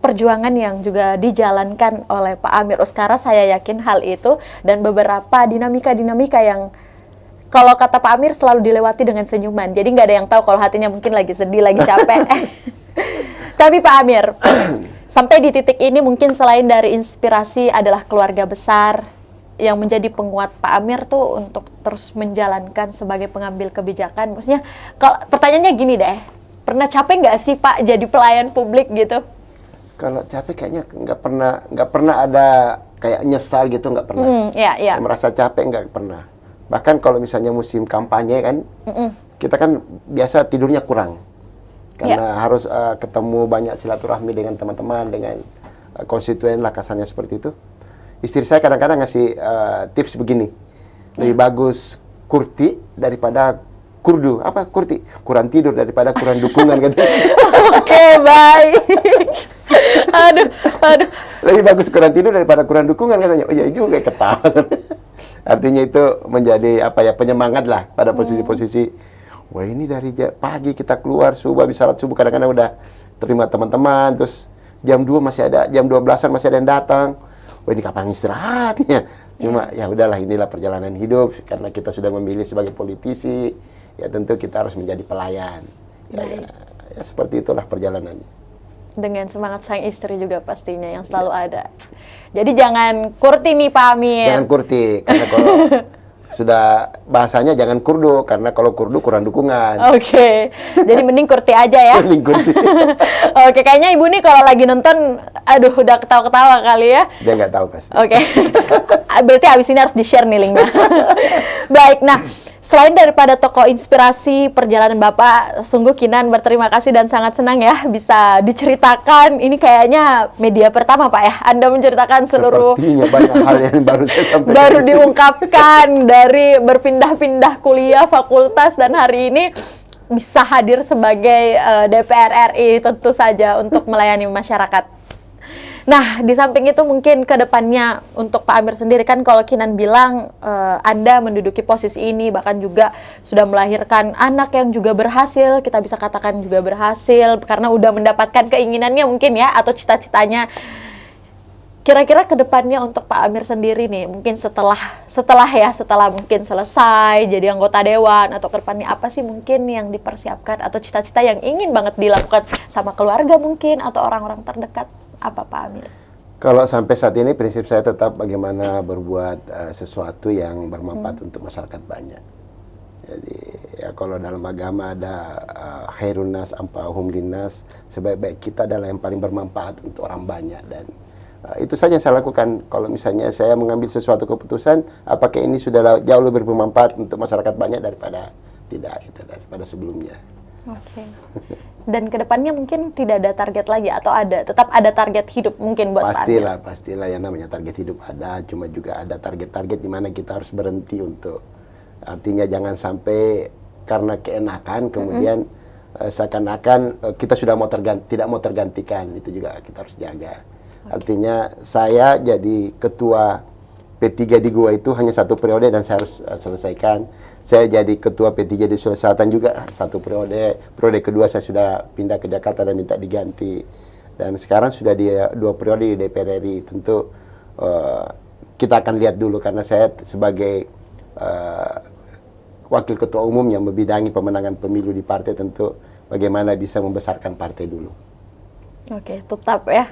perjuangan yang juga dijalankan oleh Pak Amir Uskara, saya yakin hal itu, dan beberapa dinamika-dinamika yang kalau kata Pak Amir selalu dilewati dengan senyuman. Jadi nggak ada yang tahu kalau hatinya mungkin lagi sedih, lagi capek. Tapi Pak Amir, sampai di titik ini mungkin selain dari inspirasi adalah keluarga besar yang menjadi penguat Pak Amir tuh untuk terus menjalankan sebagai pengambil kebijakan. Maksudnya, kalau pertanyaannya gini deh, pernah capek nggak sih Pak jadi pelayan publik gitu? Kalau capek kayaknya nggak pernah ada kayak nyesal gitu, nggak pernah. Iya. Merasa capek nggak pernah. Bahkan kalau misalnya musim kampanye kan, kita kan biasa tidurnya kurang. Karena harus ketemu banyak silaturahmi dengan teman-teman, dengan konstituen lah kasarnya seperti itu. Istri saya kadang-kadang ngasih tips begini, lebih bagus kurti daripada kurdu. Apa kurti? Kurang tidur daripada kurang dukungan gitu. Oke, baik. Aduh, aduh. Lebih bagus kurang tidur daripada kurang dukungan katanya. Oh iya juga ketawa. Artinya itu menjadi apa ya, penyemangat lah pada posisi-posisi. Wah ini dari pagi kita keluar subuh, habis salat subuh kadang-kadang udah terima teman-teman, terus jam 2 masih ada, jam 12-an masih ada yang datang. Wah ini kapan istirahatnya? Cuma ya udahlah, inilah perjalanan hidup, karena kita sudah memilih sebagai politisi, ya tentu kita harus menjadi pelayan. Ya seperti itulah perjalanannya. Dengan semangat sang istri juga pastinya yang selalu ada. Jadi jangan kurti nih Pak Amir. Jangan kurti, karena kalau sudah bahasanya jangan kurdu, karena kalau kurdu kurang dukungan. Oke, jadi mending kurti aja ya. Mending kurti. Oke, kayaknya ibu nih kalau lagi nonton, aduh udah ketawa-ketawa kali ya. Dia nggak tahu pasti. Oke, berarti abis ini harus di-share nih linknya. Baik, nah selain daripada tokoh inspirasi perjalanan Bapak, sungguh Kinan berterima kasih dan sangat senang ya bisa diceritakan. Ini kayaknya media pertama Pak ya, Anda menceritakan seluruh... Sepertinya banyak hal yang baru saya sampaikan. Baru diungkapkan dari berpindah-pindah kuliah, fakultas, dan hari ini bisa hadir sebagai DPR RI tentu saja untuk melayani masyarakat. Nah, di samping itu mungkin ke depannya untuk Pak Amir sendiri kan kalau Kinan bilang Anda menduduki posisi ini, bahkan juga sudah melahirkan anak yang juga berhasil, kita bisa katakan juga berhasil karena udah mendapatkan keinginannya mungkin ya, atau cita-citanya. Kira-kira ke depannya untuk Pak Amir sendiri nih, mungkin setelah mungkin selesai jadi anggota dewan, atau ke depannya apa sih mungkin yang dipersiapkan atau cita-cita yang ingin banget dilakukan sama keluarga mungkin atau orang-orang terdekat, apa Pak Amir? Kalau sampai saat ini prinsip saya tetap bagaimana berbuat sesuatu yang bermanfaat untuk masyarakat banyak. Jadi ya kalau dalam agama ada khairun nas ampa'uhum linnas, sebaik-baik kita adalah yang paling bermanfaat untuk orang banyak, dan itu saja yang saya lakukan. Kalau misalnya saya mengambil sesuatu keputusan, apakah ini sudah jauh lebih bermanfaat untuk masyarakat banyak daripada daripada sebelumnya. Oke. Dan kedepannya mungkin tidak ada target lagi atau tetap ada target hidup mungkin buat Pak Amir? Pastilah yang namanya target hidup ada, cuma juga ada target-target di mana kita harus berhenti untuk, artinya jangan sampai karena keenakan kemudian seakan-akan kita sudah tidak mau tergantikan, itu juga kita harus jaga. Artinya saya jadi ketua P3 di Goa itu hanya 1 periode dan saya harus selesaikan. Saya jadi ketua P3 di Sulawesi Selatan juga 1 periode. Periode kedua saya sudah pindah ke Jakarta dan minta diganti. Dan sekarang sudah di 2 periode di DPR RI. Tentu kita akan lihat dulu, karena saya sebagai wakil ketua umum yang membidangi pemenangan pemilu di partai, tentu bagaimana bisa membesarkan partai dulu. Oke, tetap ya.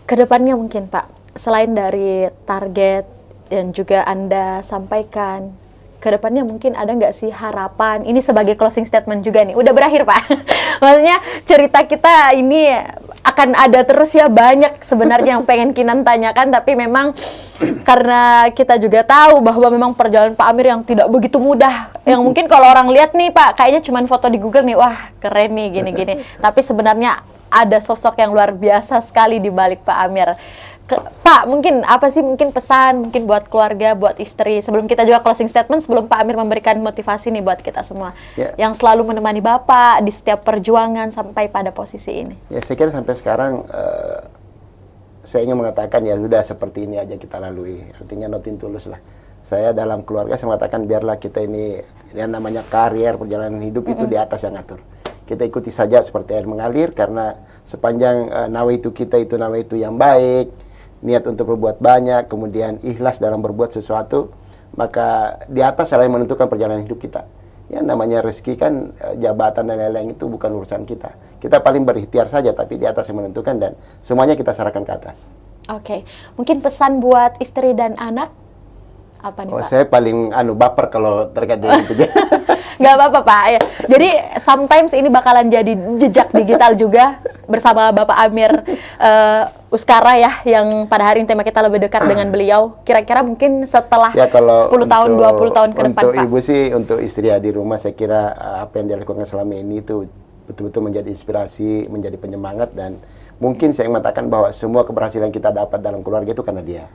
Kedepannya mungkin Pak, selain dari target yang juga Anda sampaikan, kedepannya mungkin ada nggak sih harapan? Ini sebagai closing statement juga nih, udah berakhir Pak. Maksudnya cerita kita ini akan ada terus ya, banyak sebenarnya yang pengen Kinan tanyakan, tapi memang karena kita juga tahu bahwa memang perjalanan Pak Amir yang tidak begitu mudah. Yang mungkin kalau orang lihat nih Pak, kayaknya cuma foto di Google nih, wah keren nih gini-gini. Tapi sebenarnya ada sosok yang luar biasa sekali di balik Pak Amir. Pak, mungkin apa sih mungkin pesan mungkin buat keluarga, buat istri, sebelum kita juga closing statement, sebelum Pak Amir memberikan motivasi nih buat kita semua yang selalu menemani Bapak di setiap perjuangan sampai pada posisi ini. Ya, saya kira sampai sekarang saya ingin mengatakan ya sudah seperti ini aja kita lalui. Artinya nothing tulus lah. Saya dalam keluarga saya mengatakan biarlah kita ini yang namanya karier, perjalanan hidup itu di atas yang ngatur. Kita ikuti saja seperti air mengalir, karena sepanjang nawaitu kita itu nawaitu yang baik, niat untuk berbuat banyak, kemudian ikhlas dalam berbuat sesuatu, maka di atas adalah yang menentukan perjalanan hidup kita. Ya namanya rezeki kan, jabatan dan lain-lain itu bukan urusan kita. Kita paling berikhtiar saja, tapi di atas yang menentukan, dan semuanya kita serahkan ke atas. Oke, mungkin pesan buat istri dan anak apa nih Pak? Saya paling baper kalau terkait dengan itu. Nggak apa-apa Pak ya. Jadi sometimes ini bakalan jadi jejak digital juga bersama Bapak Amir Uskara ya, yang pada hari ini tema kita lebih dekat dengan beliau. Kira-kira mungkin setelah ya, 10 tahun, 20 tahun ke depan untuk Pak. Ibu sih, untuk istri di rumah, saya kira apa yang dia lakukan selama ini itu betul-betul menjadi inspirasi, menjadi penyemangat, dan mungkin saya mengatakan bahwa semua keberhasilan kita dapat dalam keluarga itu karena dia.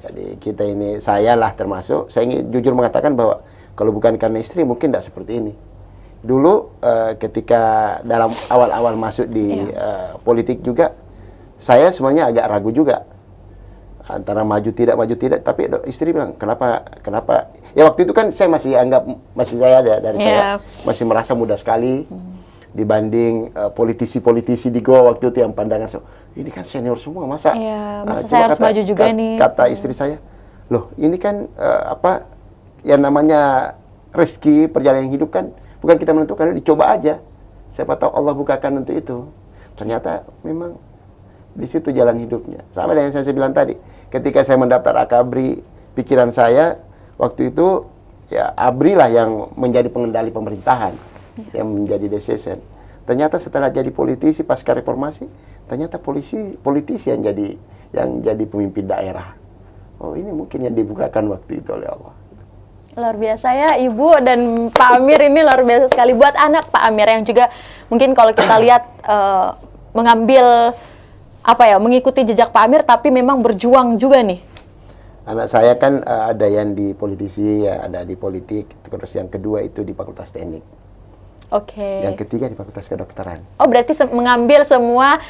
Jadi kita ini, saya lah termasuk, saya ingin jujur mengatakan bahwa kalau bukan karena istri mungkin tidak seperti ini. dulu ketika dalam awal-awal masuk di politik juga, saya semuanya agak ragu juga antara maju tidak, tapi istri bilang kenapa, ya waktu itu kan saya masih anggap, saya masih merasa muda sekali dibanding politisi-politisi di Goa waktu itu yang pandangan saya, ini kan senior semua, masa saya harus maju juga nih. Kata istri saya, loh ini kan yang namanya rezeki perjalanan hidup kan bukan kita menentukan, dicoba aja. Siapa tahu Allah bukakan untuk itu. Ternyata memang di situ jalan hidupnya. Sama dengan yang saya bilang tadi. Ketika saya mendaftar Akabri, pikiran saya waktu itu ya ABRI lah yang menjadi pengendali pemerintahan, yang menjadi decision. Ternyata setelah jadi politisi pasca reformasi, ternyata politisi yang jadi pemimpin daerah. Oh, ini mungkin yang dibukakan waktu itu oleh Allah. Luar biasa ya Ibu dan Pak Amir, ini luar biasa sekali buat anak Pak Amir yang juga mungkin kalau kita lihat mengambil mengikuti jejak Pak Amir tapi memang berjuang juga nih. Anak saya kan ada yang di politisi, ya ada di politik, terus yang kedua itu di Fakultas Teknik. Oke. Yang ketiga di Fakultas Kedokteran. Oh, berarti mengambil semua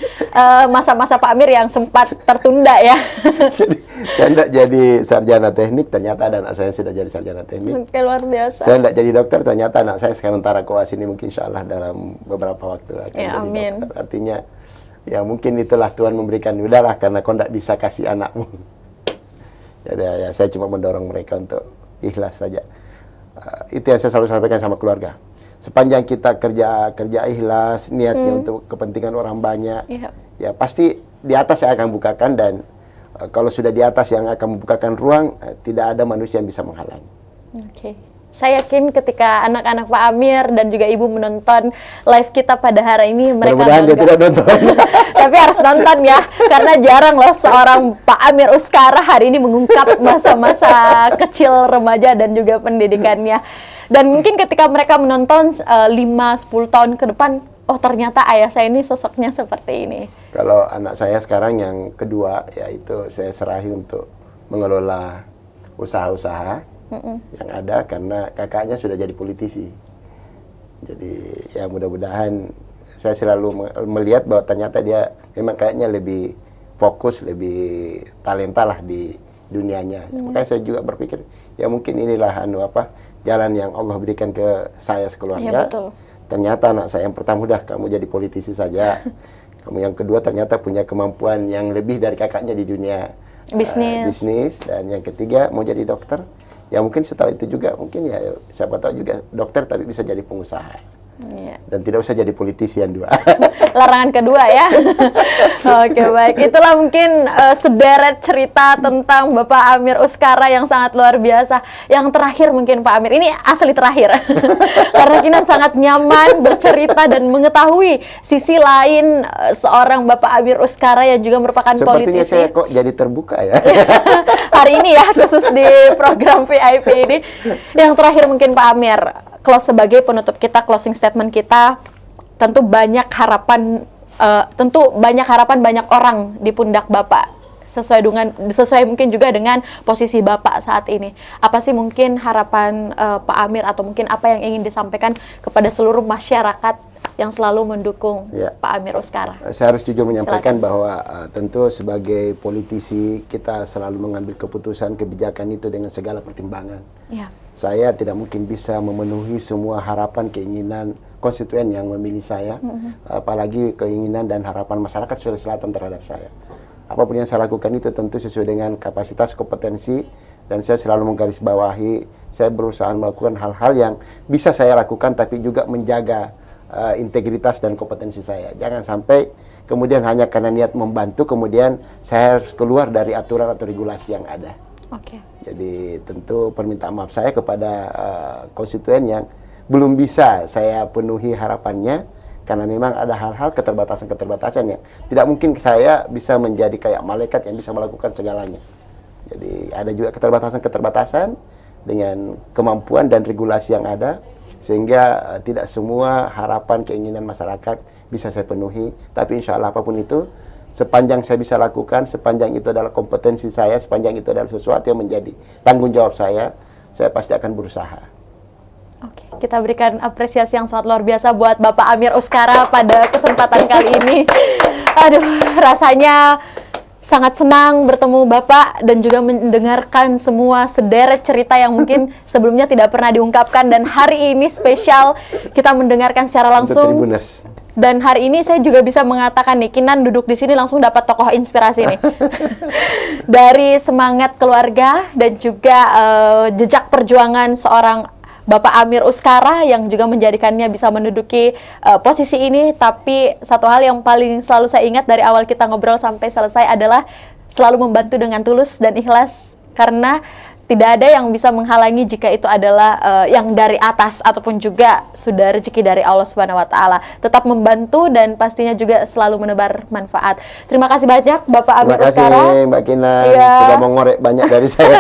masa-masa Pak Amir yang sempat tertunda ya. Jadi saya tidak jadi sarjana teknik, ternyata ada anak saya sudah jadi sarjana teknik. Oke, luar biasa. Saya tidak jadi dokter, ternyata anak saya sementara koas ini mungkin insya Allah dalam beberapa waktu akan jadi amin. dokter. Artinya ya mungkin itulah Tuhan memberikan, udahlah karena kau tidak bisa kasih anakmu. Jadi ya saya cuma mendorong mereka untuk ikhlas saja. Itu yang saya selalu sampaikan sama keluarga. Sepanjang kita kerja ikhlas, niatnya untuk kepentingan orang banyak, ya pasti di atas yang akan bukakan, dan kalau sudah di atas yang akan membukakan ruang, tidak ada manusia yang bisa menghalangi. Oke. Saya yakin ketika anak-anak Pak Amir dan juga Ibu menonton live kita pada hari ini, mereka mudah-mudahan dia tidak nonton. Tapi harus nonton ya, karena jarang loh seorang Pak Amir Uskara hari ini mengungkap masa-masa kecil remaja dan juga pendidikannya. Dan mungkin ketika mereka menonton 5-10 tahun ke depan, oh ternyata ayah saya ini sosoknya seperti ini. Kalau anak saya sekarang yang kedua, yaitu saya serahi untuk mengelola usaha-usaha yang ada, karena kakaknya sudah jadi politisi. Jadi ya mudah-mudahan, saya selalu melihat bahwa ternyata dia memang kayaknya lebih fokus, lebih talenta lah di dunianya. Makanya saya juga berpikir, ya mungkin inilah jalan yang Allah berikan ke saya sekeluarga. Ya, betul. Ternyata anak saya yang pertama, udah kamu jadi politisi saja. Kamu yang kedua ternyata punya kemampuan yang lebih dari kakaknya di dunia bisnis. Dan yang ketiga mau jadi dokter. Ya mungkin setelah itu juga mungkin ya siapa tahu juga dokter tapi bisa jadi pengusaha. Dan tidak usah jadi politisi yang dua. Larangan kedua ya. Oke, baik. Itulah mungkin sederet cerita tentang Bapak Amir Uskara yang sangat luar biasa. Yang terakhir mungkin Pak Amir, ini asli terakhir. Karena Kinan sangat nyaman bercerita dan mengetahui sisi lain seorang Bapak Amir Uskara yang juga merupakan Sepertinya politisi. Saya kok jadi terbuka ya. Hari ini ya, khusus di program VIP ini. Yang terakhir mungkin Pak Amir, sebagai penutup kita, closing statement kita, tentu banyak harapan banyak orang di pundak Bapak, sesuai mungkin juga dengan posisi Bapak saat ini. Apa sih mungkin harapan Pak Amir, atau mungkin apa yang ingin disampaikan kepada seluruh masyarakat yang selalu mendukung Pak Amir Uskara? Saya harus jujur menyampaikan bahwa tentu sebagai politisi kita selalu mengambil keputusan kebijakan itu dengan segala pertimbangan. Saya tidak mungkin bisa memenuhi semua harapan, keinginan konstituen yang memilih saya, apalagi keinginan dan harapan masyarakat Sulawesi Selatan terhadap saya. Apapun yang saya lakukan itu tentu sesuai dengan kapasitas, kompetensi, dan saya selalu menggarisbawahi, saya berusaha melakukan hal-hal yang bisa saya lakukan tapi juga menjaga integritas dan kompetensi saya. Jangan sampai kemudian hanya karena niat membantu kemudian saya harus keluar dari aturan atau regulasi yang ada. Jadi tentu permintaan maaf saya kepada konstituen yang belum bisa saya penuhi harapannya, karena memang ada hal-hal keterbatasan-keterbatasan yang tidak mungkin saya bisa menjadi kayak malaikat yang bisa melakukan segalanya. Jadi ada juga keterbatasan-keterbatasan dengan kemampuan dan regulasi yang ada, sehingga tidak semua harapan keinginan masyarakat bisa saya penuhi. Tapi insya Allah apapun itu, sepanjang saya bisa lakukan, sepanjang itu adalah kompetensi saya, sepanjang itu adalah sesuatu yang menjadi tanggung jawab saya pasti akan berusaha. Oke, kita berikan apresiasi yang sangat luar biasa buat Bapak Amir Uskara pada kesempatan kali ini. Aduh, rasanya sangat senang bertemu Bapak dan juga mendengarkan semua sederet cerita yang mungkin sebelumnya tidak pernah diungkapkan, dan hari ini spesial kita mendengarkan secara langsung. Dan hari ini saya juga bisa mengatakan nih, Kinan duduk di sini langsung dapat tokoh inspirasi nih. Dari semangat keluarga dan juga jejak perjuangan seorang Bapak Amir Uskara yang juga menjadikannya bisa menduduki posisi ini. Tapi satu hal yang paling selalu saya ingat dari awal kita ngobrol sampai selesai adalah selalu membantu dengan tulus dan ikhlas, karena tidak ada yang bisa menghalangi jika itu adalah yang dari atas ataupun juga sudah rezeki dari Allah Subhanahu wa taala. Tetap membantu dan pastinya juga selalu menebar manfaat. Terima kasih banyak Bapak Amir Uskara. Terima kasih Mbak Kinan, sudah mengorek banyak dari saya.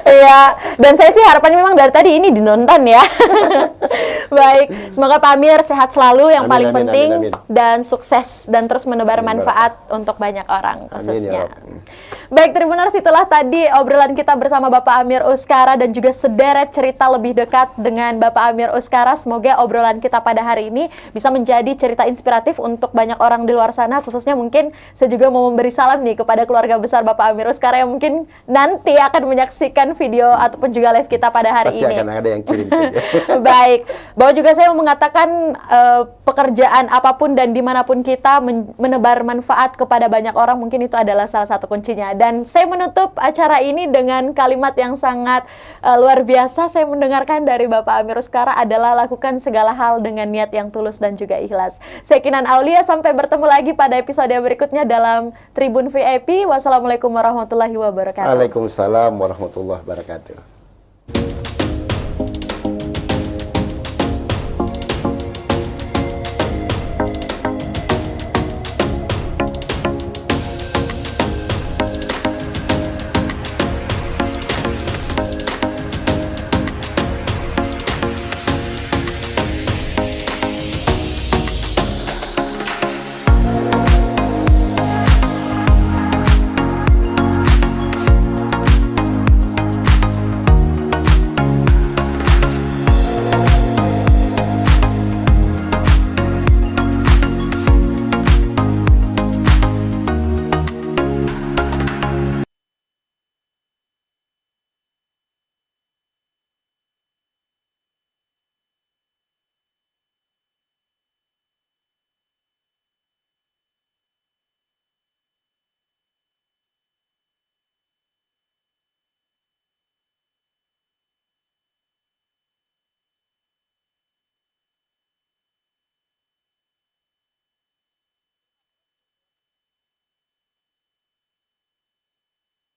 Iya, dan saya sih harapannya memang dari tadi ini dinonton ya. Baik, semoga Pak Amir sehat selalu yang paling penting, dan sukses dan terus menebar manfaat untuk banyak orang khususnya. Baik, Tribuners, itulah tadi obrolan kita bersama Bapak Amir Uskara dan juga sederet cerita lebih dekat dengan Bapak Amir Uskara. Semoga obrolan kita pada hari ini bisa menjadi cerita inspiratif untuk banyak orang di luar sana. Khususnya mungkin saya juga mau memberi salam nih kepada keluarga besar Bapak Amir Uskara yang mungkin nanti akan menyaksikan video ataupun juga live kita pada hari ini. Pasti akan ada yang kirim. Baik, bahwa juga saya mau mengatakan pekerjaan apapun dan dimanapun kita menebar manfaat kepada banyak orang, mungkin itu adalah salah satu kuncinya. Dan saya menutup acara ini dengan kalimat yang sangat luar biasa. Saya mendengarkan dari Bapak Amir Uskara adalah lakukan segala hal dengan niat yang tulus dan juga ikhlas. Saya Kinan Aulia, sampai bertemu lagi pada episode berikutnya dalam Tribun VIP. Wassalamualaikum warahmatullahi wabarakatuh. Waalaikumsalam warahmatullahi wabarakatuh.